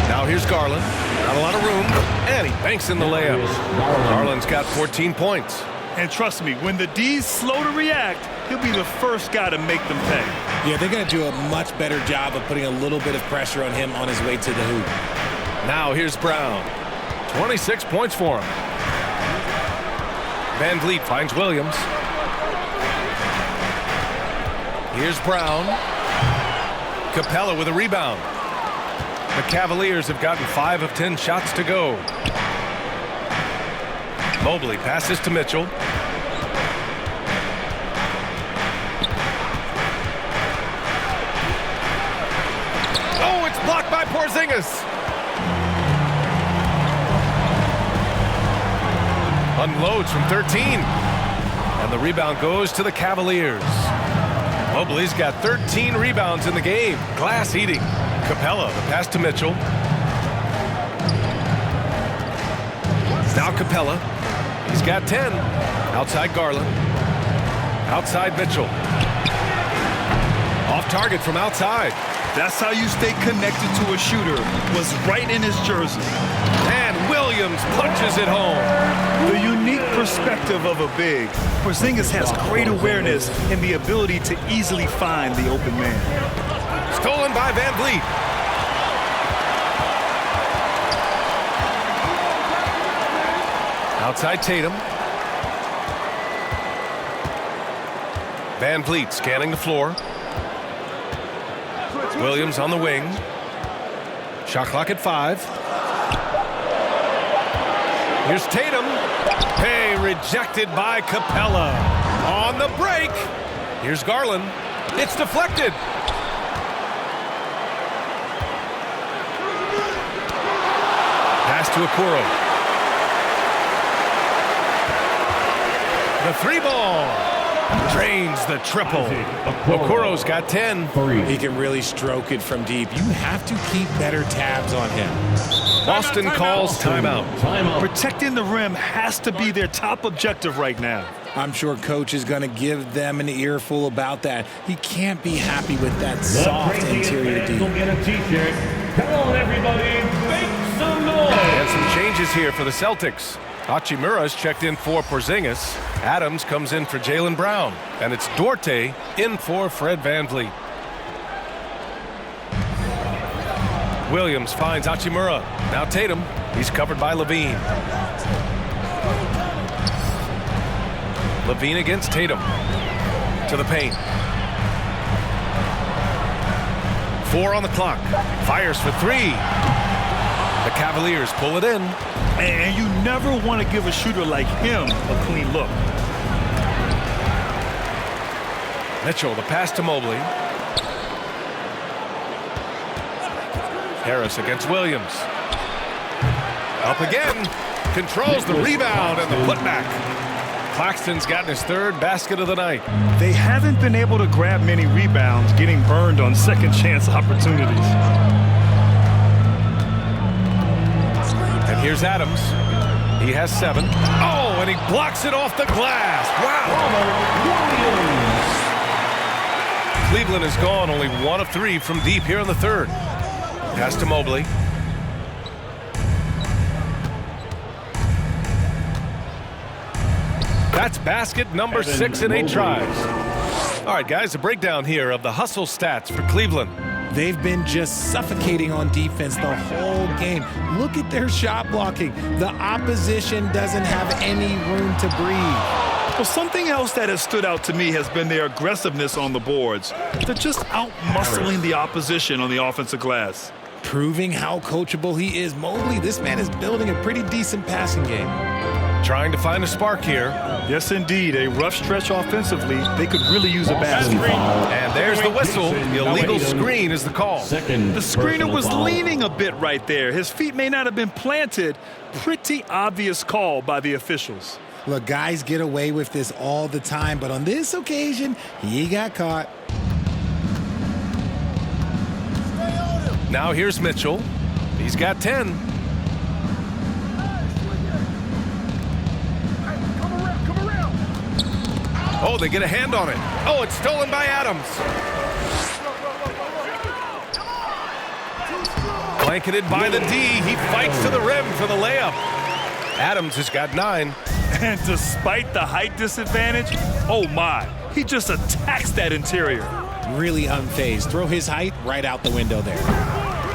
Now here's Garland. Not a lot of room. And he banks in the layup. Garland's got 14 points. And trust me, when the D's slow to react, he'll be the first guy to make them pay. Yeah, they're going to do a much better job of putting a little bit of pressure on him on his way to the hoop. Now here's Brown. 26 points for him. Van Vliet finds Williams. Here's Brown. Capella with a rebound. The Cavaliers have gotten 5 of 10 shots to go. Mobley passes to Mitchell. Oh, it's blocked by Porzingis. Unloads from 13. And the rebound goes to the Cavaliers. Mobley's got 13 rebounds in the game. Glass eating. Capella, the pass to Mitchell. Now Capella. He's got 10. Outside Garland. Outside Mitchell. Off target from outside. That's how you stay connected to a shooter. Was right in his jersey. And Williams punches it home. The unique perspective of a big. Porzingis has great awareness and the ability to easily find the open man. Stolen by Van Vliet. Outside Tatum. Van Vliet scanning the floor. Williams on the wing. Shot clock at 5. Here's Tatum. Hey, rejected by Capella. On the break. Here's Garland. It's deflected. Pass to Okoro. The 3-ball. Drains the triple. Okoro's got 10. He can really stroke it from deep. You have to keep better tabs on him. Boston calls timeout. Protecting the rim has to be their top objective right now. I'm sure coach is going to give them an earful about that. He can't be happy with that soft interior D. Come on, everybody, make some noise. And some changes here for the Celtics. Hachimura's checked in for Porzingis. Adams comes in for Jaylen Brown. And it's Duarte in for Fred Van Vliet. Williams finds Hachimura. Now Tatum. He's covered by Levine. Levine against Tatum. To the paint. 4 on the clock. Fires for 3. The Cavaliers pull it in. And you never want to give a shooter like him a clean look. Mitchell, the pass to Mobley. Harris against Williams. Up again. Controls the rebound and the putback. Claxton's gotten his 3rd basket of the night. They haven't been able to grab many rebounds, getting burned on second chance opportunities. And here's Adams. He has 7. Oh, and he blocks it off the glass. Wow. Cleveland has gone only 1 of 3 from deep here in the 3rd. Pass to Mobley. That's basket number 6 in 8 tries. All right, guys, a breakdown here of the hustle stats for Cleveland. They've been just suffocating on defense the whole game. Look at their shot blocking. The opposition doesn't have any room to breathe. Well, something else that has stood out to me has been their aggressiveness on the boards. They're just out-muscling the opposition on the offensive glass. Proving how coachable he is. Mobley, this man is building a pretty decent passing game. Trying to find a spark here. Yes, indeed. A rough stretch offensively. They could really use a basket. And there's the whistle. The illegal screen is the call. The screener was leaning a bit right there. His feet may not have been planted. Pretty obvious call by the officials. Look, guys get away with this all the time, but on this occasion, he got caught. Now here's Mitchell. He's got 10. Oh, they get a hand on it. Oh, it's stolen by Adams. Blanketed by the D. He fights to the rim for the layup. Adams has got 9. And despite the height disadvantage, oh my, he just attacks that interior. Really unfazed. Throw his height right out the window there.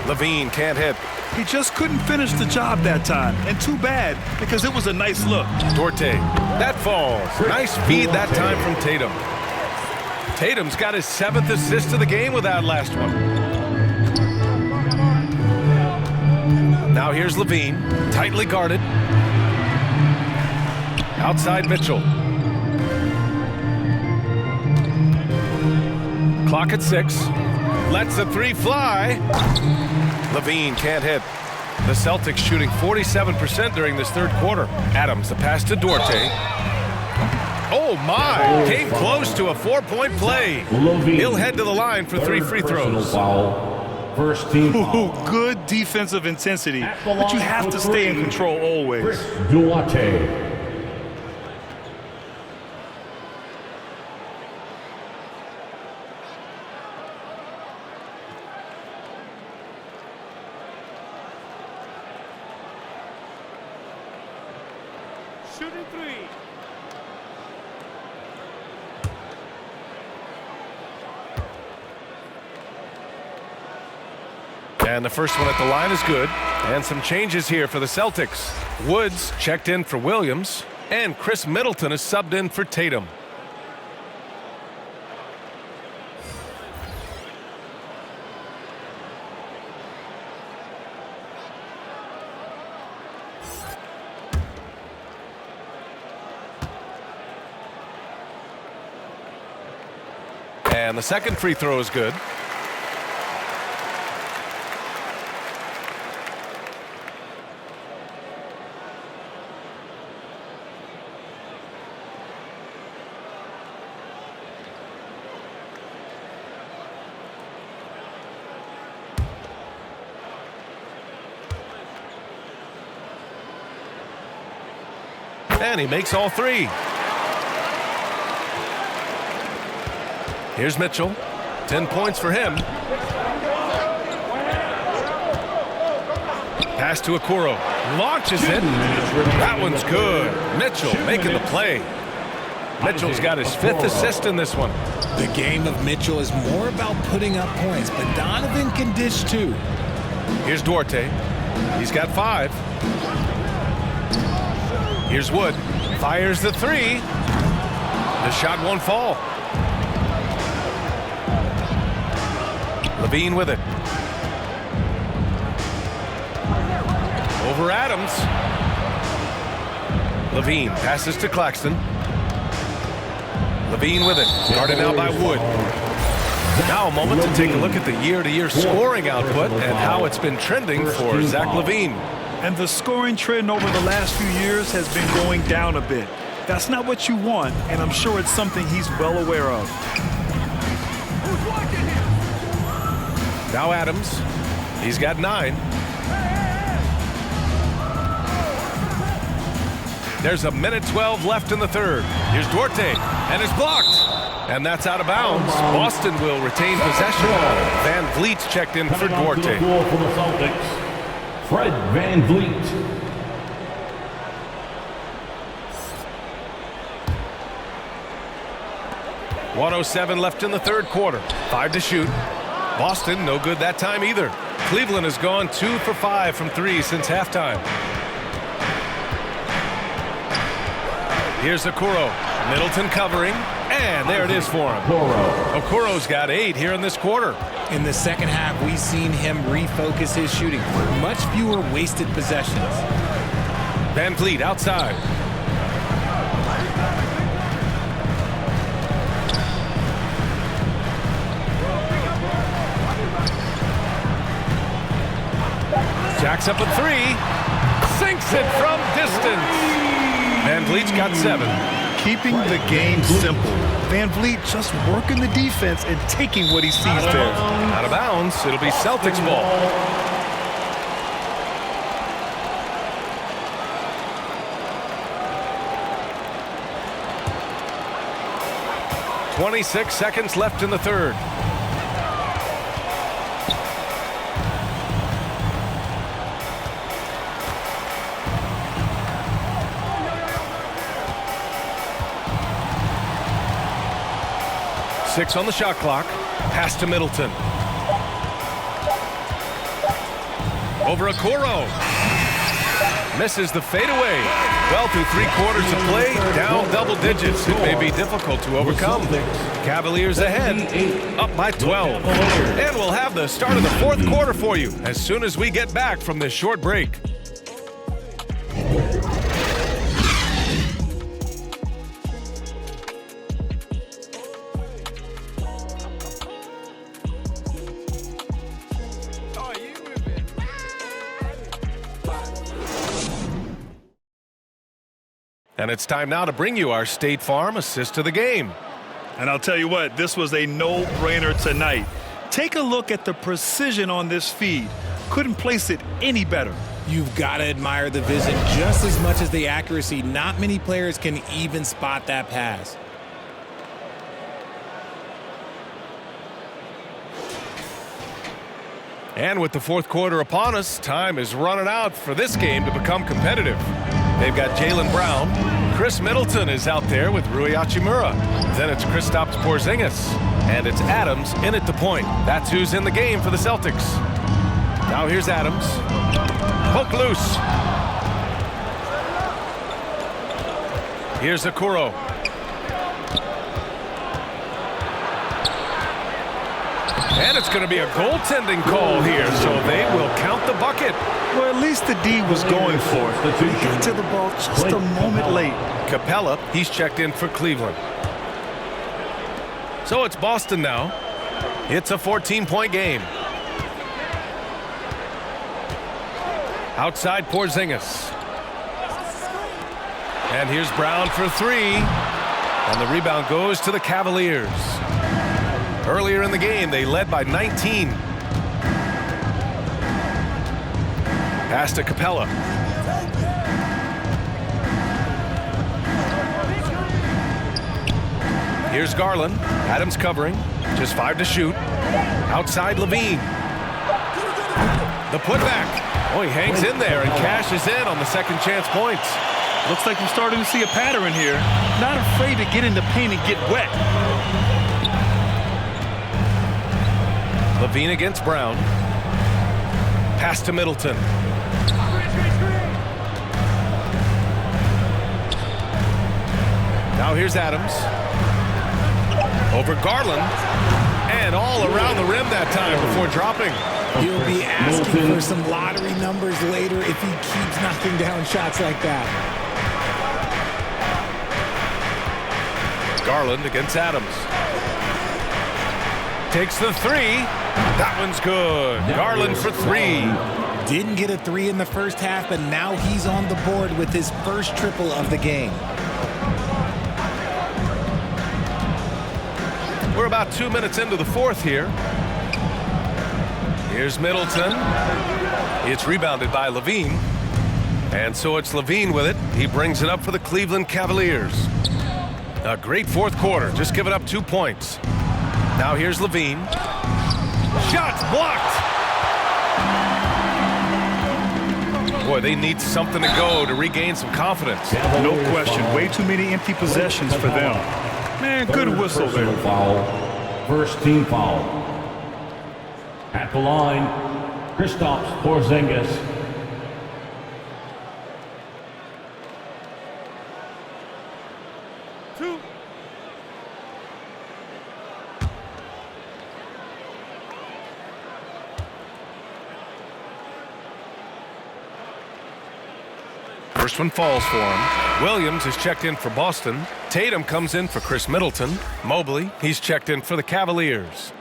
Levine can't hit. He just couldn't finish the job that time. And too bad, because it was a nice look. Duarte, that falls. Nice feed that time from Tatum. Tatum's got his 7th assist of the game with that last one. Now here's Levine, tightly guarded. Outside Mitchell. Clock at 6. Lets the 3 fly. Levine can't hit. The Celtics shooting 47% during this third quarter. Adams, the pass to Duarte. Oh my! Came close to a 4-point play. He'll head to the line for 3 free throws. First team foul. Good defensive intensity, but you have to stay in control always. Duarte. Shooting 3. And the first one at the line is good. And some changes here for the Celtics. Woods checked in for Williams. And Chris Middleton is subbed in for Tatum. And the second free throw is good. And he makes all 3. Here's Mitchell. 10 points for him. Pass to Okoro. Launches it. That one's good. Mitchell making the play. Mitchell's got his 5th assist in this one. The game of Mitchell is more about putting up points, but Donovan can dish too. Here's Duarte. He's got 5. Here's Wood. Fires the 3. The shot won't fall. Levine with it. Over Adams. Levine passes to Claxton. Levine with it. Guarded now by Wood. Now a moment to take a look at the year-to-year scoring output and how it's been trending for Zach LaVine. And the scoring trend over the last few years has been going down a bit. That's not what you want, and I'm sure it's something he's well aware of. Now Adams. He's got 9. There's a minute 12 left in the third. Here's Duarte, and it's blocked. And that's out of bounds. Boston will retain possession. Van Vliet's checked in for Duarte. For the Celtics, Fred Van Vliet. .107 left in the third quarter. 5 to shoot. Boston, no good that time either. Cleveland has gone 2 for 5 from 3 since halftime. Here's Okoro. Middleton covering. And there it is for him. Okoro's got 8 here in this quarter. In the second half, we've seen him refocus his shooting. Much fewer wasted possessions. Van Vliet outside. Jacks up a 3. Sinks it from distance. Van Vliet's got 7. Keeping the game simple. Van Vliet just working the defense and taking what he sees there. Out of bounds. It'll be Celtics ball. .26 seconds left in the third. 6 on the shot clock. Pass to Middleton. Over Okoro. Misses the fadeaway. Well, through 3 quarters of play, down double digits. It may be difficult to overcome. Cavaliers ahead, up by 12. And we'll have the start of the 4th quarter for you as soon as we get back from this short break. And it's time now to bring you our State Farm assist to the game. And I'll tell you what, this was a no-brainer tonight. Take a look at the precision on this feed. Couldn't place it any better. You've got to admire the vision just as much as the accuracy. Not many players can even spot that pass. And with the 4th quarter upon us, time is running out for this game to become competitive. They've got Jaylen Brown. Chris Middleton is out there with Rui Hachimura. Then it's Kristaps Porzingis. And it's Adams in at the point. That's who's in the game for the Celtics. Now here's Adams. Poke loose. Here's Okoro. And it's going to be a goaltending call here, so they will count the bucket. Well, at least the D was going for it. He got to the ball just a moment late. Capella, he's checked in for Cleveland. So it's Boston now. It's a 14-point game. Outside Porzingis. And here's Brown for 3. And the rebound goes to the Cavaliers. Earlier in the game, they led by 19. Pass to Capella. Here's Garland. Adams covering. Just 5 to shoot. Outside Levine. The putback. Oh, he hangs in there and cashes in on the second chance points. Looks like we're starting to see a pattern here. Not afraid to get in the paint and get wet. Levine against Brown. Pass to Middleton. Now here's Adams. Over Garland. And all around the rim that time before dropping. He'll be asking for some lottery numbers later if he keeps knocking down shots like that. Garland against Adams. Takes the 3. That one's good. Garland for 3. Didn't get a 3 in the first half, but now he's on the board with his first triple of the game. We're about 2 minutes into the 4th here. Here's Middleton. It's rebounded by Levine. And so it's Levine with it. He brings it up for the Cleveland Cavaliers. A great 4th quarter, just giving up 2 points. Now here's Levine. Shots blocked. Boy, they need something to go to regain some confidence. No question. Way too many empty possessions for them. Man, good whistle there. First team foul. At the line, Kristaps Porzingis. First one falls for him. Williams is checked in for Boston. Tatum comes in for Chris Middleton. Mobley, he's checked in for the Cavaliers.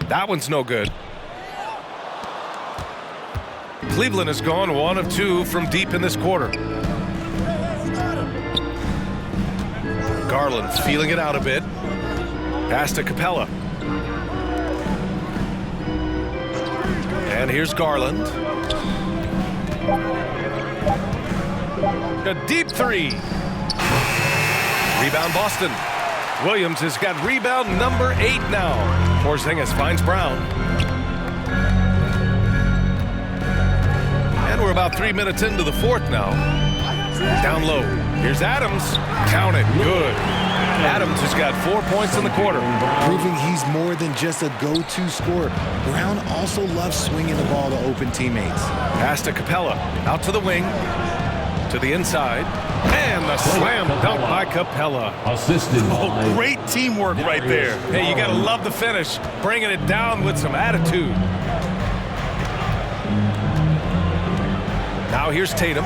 That one's no good. Cleveland has gone 1 of 2 from deep in this quarter. Garland feeling it out a bit. Pass to Capella. And here's Garland. A deep 3. Rebound Boston. Williams has got rebound number 8 now. Porzingis finds Brown. And we're about 3 minutes into the fourth now. Down low. Here's Adams. Count it. Good. Adams has got 4 points in the quarter. Proving he's more than just a go-to scorer. Brown also loves swinging the ball to open teammates. Pass to Capella. Out to the wing. To the inside. And the slam dunk by Capella. Assisted by Great teamwork right there. Hey, you got to love the finish. Bringing it down with some attitude. Now here's Tatum.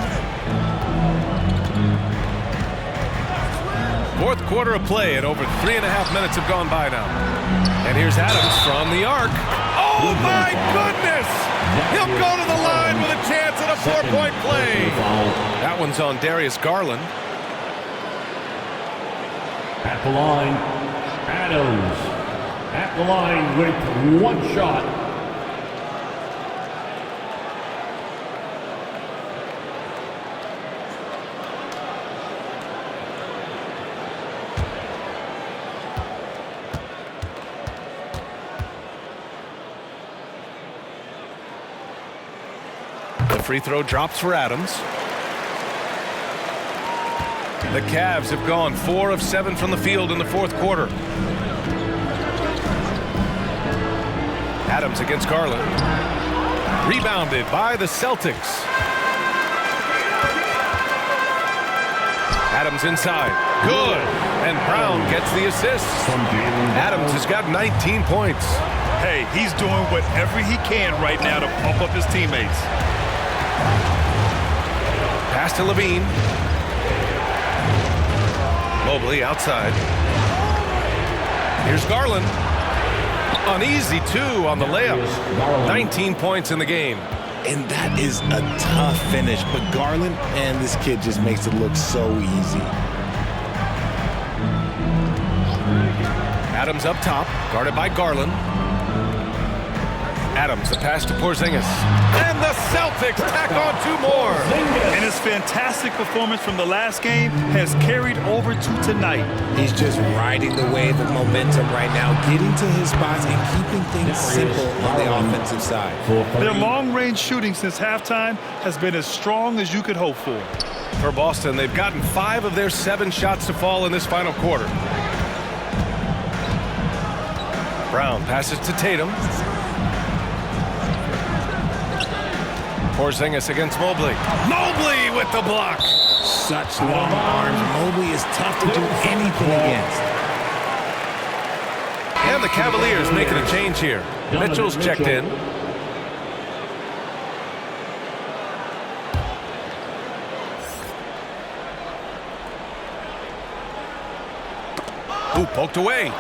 Fourth quarter of play, and over 3.5 minutes have gone by now. And here's Adams from the arc. Oh, my goodness! He'll go to the line with a chance at a 4-point play. That one's on Darius Garland. at the line. Adams at the line with one shot. The free throw drops for Adams. The Cavs have gone 4 of 7 from the field in the fourth quarter. Adams against Garland. Rebounded by the Celtics. Adams inside. Good. And Brown gets the assist. Adams has got 19 points. Hey, he's doing whatever he can right now to pump up his teammates. Pass to Levine. Mobley outside. Here's Garland. An easy 2 on the layup. 19 points in the game. And that is a tough finish. But Garland, man, this kid just makes it look so easy. Adams up top, guarded by Garland. Adams, the pass to Porzingis. And the Celtics tack on 2 more. And his fantastic performance from the last game has carried over to tonight. He's just riding the wave of momentum right now, getting to his spots and keeping things simple on the offensive side. Their long-range shooting since halftime has been as strong as you could hope for. For Boston, they've gotten 5 of their 7 shots to fall in this final quarter. Brown passes to Tatum. Porzingis against Mobley. Mobley with the block. Such long arms. Mobley is tough to do anything against. And the Cavaliers making a change here. Mitchell's checked in. Ooh, poked away.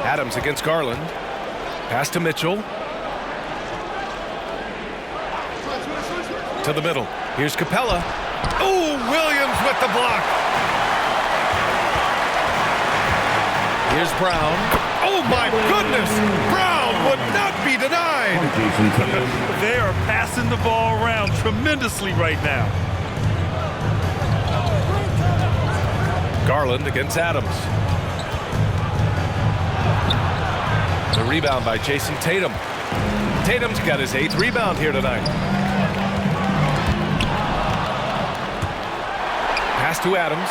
Adams against Garland. Pass to Mitchell. To the middle. Here's Capella. Oh, Williams with the block. Here's Brown. Oh, my goodness. Brown would not be denied. They are passing the ball around tremendously right now. Garland against Adams. The rebound by Jayson Tatum. Tatum's got his 8th rebound here tonight. Pass to Adams.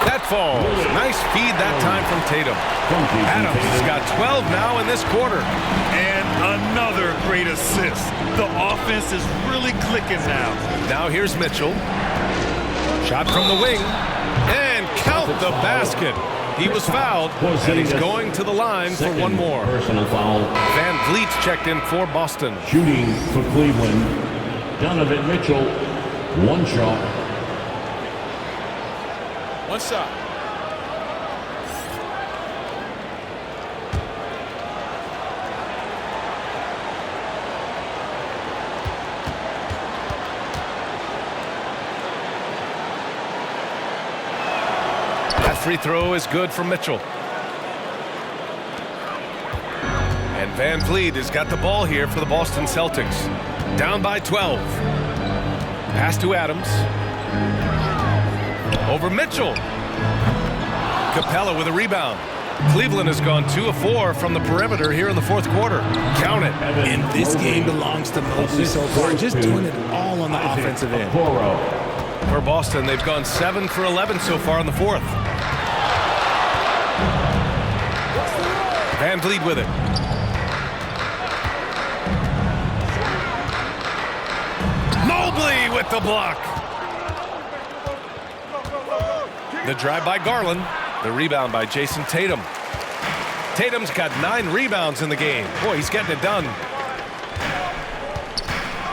That falls. Nice feed that time from Tatum. Adams has got 12 now in this quarter. And another great assist. The offense is really clicking now. Now here's Mitchell. Shot from the wing. And count the basket. He was fouled, and he's going to the line for 1 more. Personal foul. Van Vliet's checked in for Boston. Shooting for Cleveland, Donovan Mitchell, 1 shot. 1 shot. Free throw is good for Mitchell. And Van Vliet has got the ball here for the Boston Celtics. Down by 12. Pass to Adams. over Mitchell. Capella with a rebound. Cleveland has gone 2 of 4 from the perimeter here in the fourth quarter. Count it. And this game belongs to Mobley so far, just doing it all on the offensive end. For Boston, they've gone 7 for 11 so far in the fourth. Van Vliet with it. Mobley with the block. The drive by Garland. The rebound by Jayson Tatum. Tatum's got 9 rebounds in the game. Boy, he's getting it done.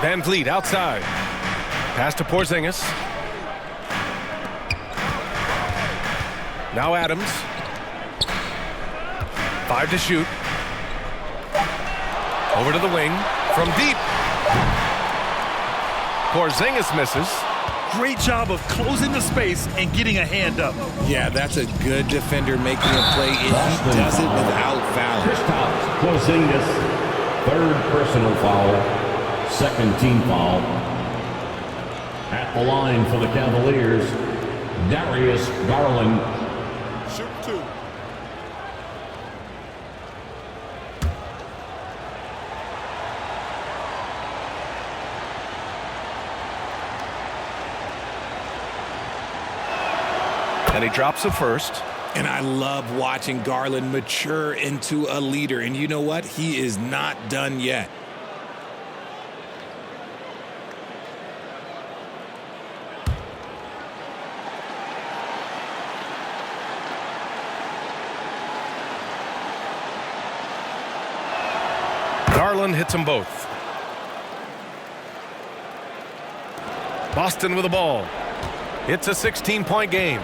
Van Vliet outside. Pass to Porzingis. Now Adams. 5 to shoot. Over to the wing. From deep. Porzingis misses. Great job of closing the space and getting a hand up. Yeah, that's a good defender making a play, and he does it without foul. Porzingis, 3rd personal foul, 2nd team foul. At the line for the Cavaliers, Darius Garland. Shoot 2. And he drops the first. And I love watching Garland mature into a leader. And you know what? He is not done yet. Garland hits them both. Boston with the ball. It's a 16-point game.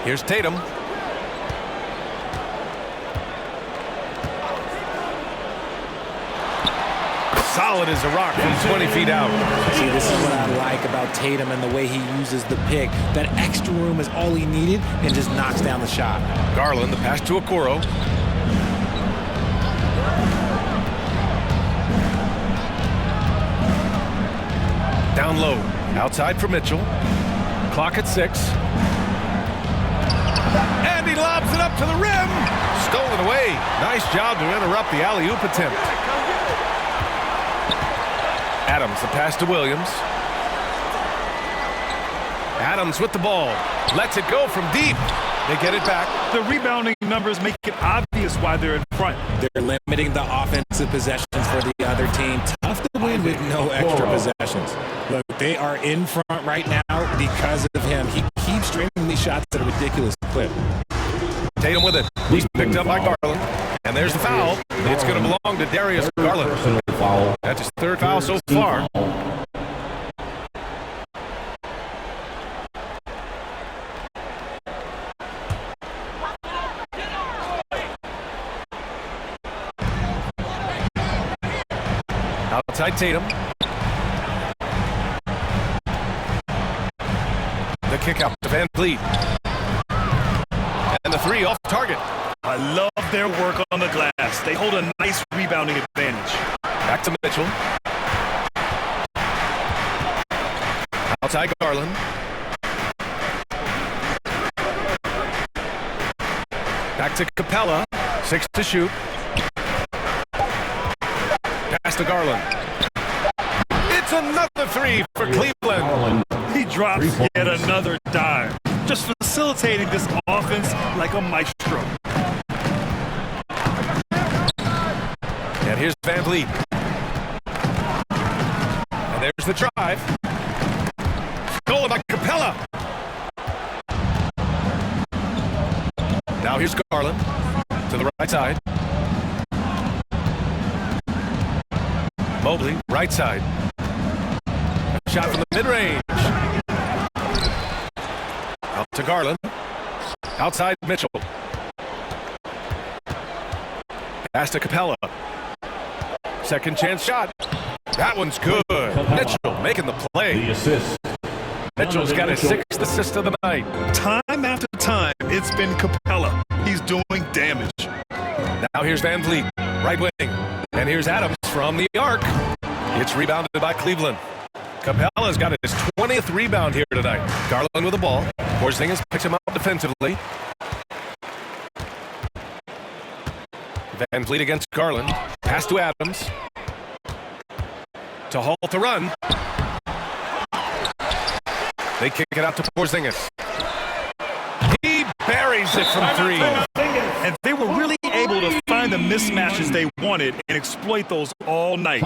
Here's Tatum. Solid as a rock from 20 feet out. See, this is what I like about Tatum and the way he uses the pick. That extra room is all he needed and just knocks down the shot. Garland, the pass to Okoro. Down low. Outside for Mitchell. Clock at 6. And he lobs it up to the rim. Stolen away. Nice job to interrupt the alley-oop attempt. Adams, the pass to Williams. Adams with the ball. Lets it go from deep. They get it back. The rebounding numbers make it obvious why they're in front. They're limiting the offensive possessions for the other team. Tough to win with no extra possessions. Look, they are in front right now because of him. He keeps streaming these shots at a ridiculous clip. Tatum with it. He's picked up by Garland. And there's the foul. It's going to belong to Darius Garland. That's his 3rd foul so far. Outside Tatum. The kick out to Van Vliet. And the 3 off target. I love their work on the glass. They hold a nice rebounding advantage. Back to Mitchell. Outside Garland. Back to Capella. 6 to shoot. Pass to Garland. It's another 3 for Cleveland. He drops yet another dime. Just facilitating this offense like a maestro. And here's Van Vliet. And there's the drive. Stolen by Capella. Now here's Garland to the right side. Mobley, right side. A shot from the mid-range. Out to Garland. Outside Mitchell. Pass to Capella. Second chance shot. That one's good. Mitchell making the play. The assist. Mitchell's got his 6th assist of the night. Time after time, it's been Capella. He's doing damage. Now here's Van Vliet, right wing. And here's Adams from the arc. It's rebounded by Cleveland. Capella's got his 20th rebound here tonight. Garland with the ball. Porzingis picks him up defensively. Van Vliet against Garland. Pass to Adams. To halt the run. They kick it out to Porzingis. He buries it from three. And they were really able to find the mismatches they wanted and exploit those all night.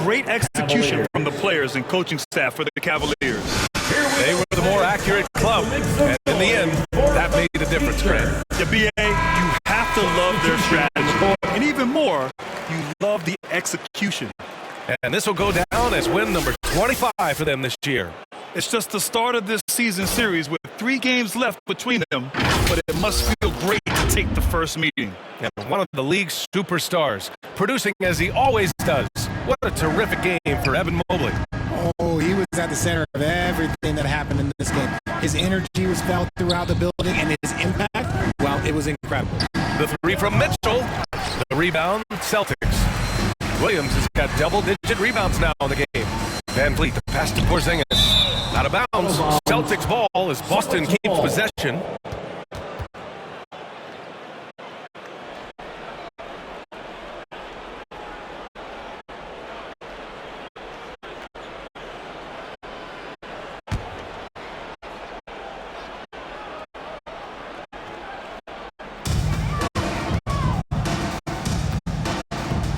Great execution from the players and coaching staff for the Cavaliers. They were the more accurate club, and in the end, that made a difference, Grant. The BA, you have to love their strategy. And even more, you love the execution. And this will go down as win number 25 for them this year. It's just the start of this season series with 3 games left between them, but it must feel great to take the first meeting. And one of the league's superstars, producing as he always does. What a terrific game for Evan Mobley. Oh, he was at the center of everything that happened in this game. His energy was felt throughout the building, and his impact, well, it was incredible. The three from Mitchell. The rebound, Celtics. Williams has got double-digit rebounds now in the game. Van Vliet, the pass to Porzingis. Out of bounds. Celtics ball as Boston keeps possession.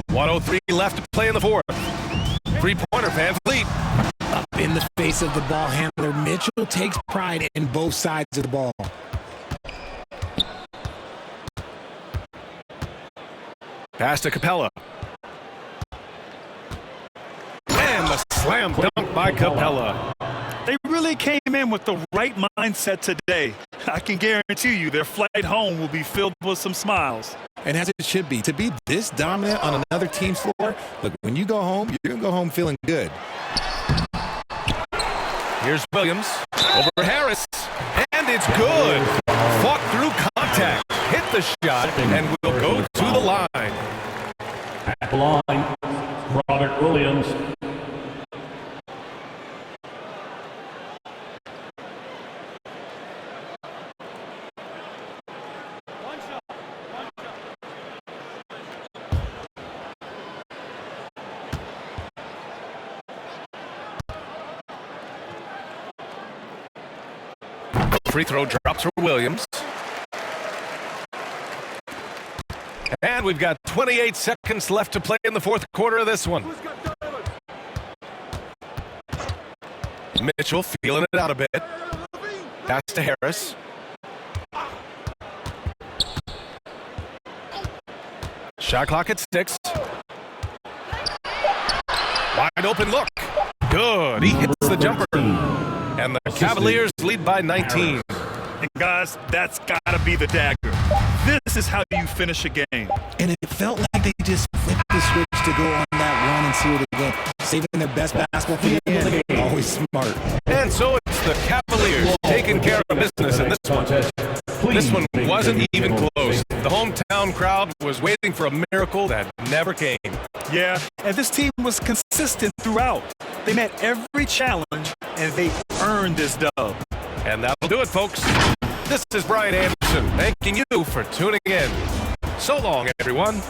.103 left to play in the fourth. Three-pointer, Van Vliet. Up in the face of the ball handler, Mitchell takes pride in both sides of the ball. Pass to Capella. And the slam dunk by Capella. They really came in with the right mindset today. I can guarantee you their flight home will be filled with some smiles. And as it should be, to be this dominant on another team's floor, look, when you go home, you're going to go home feeling good. Here's Williams over Harris, and it's good. Fought through contact, hit the shot, and will go to the line. At the line, Robert Williams. Free throw drops for Williams. And we've got 28 seconds left to play in the fourth quarter of this one. Mitchell feeling it out a bit. Pass to Harris. Shot clock at 6. Wide open look. Good. He hits the jumper. And the Cavaliers lead by 19. And guys, that's got to be the dagger. This is how you finish a game. And it felt like they just flipped the switch to go on that run and seal it again. Saving their best basketball for the end. Always smart. And so it's the Cavaliers taking care of business in this one. This one wasn't even close. The hometown crowd was waiting for a miracle that never came. Yeah, and this team was consistent throughout. They met every challenge, and they earned this dub. And that'll do it, folks. This is Brian Anderson thanking you for tuning in. So long, everyone.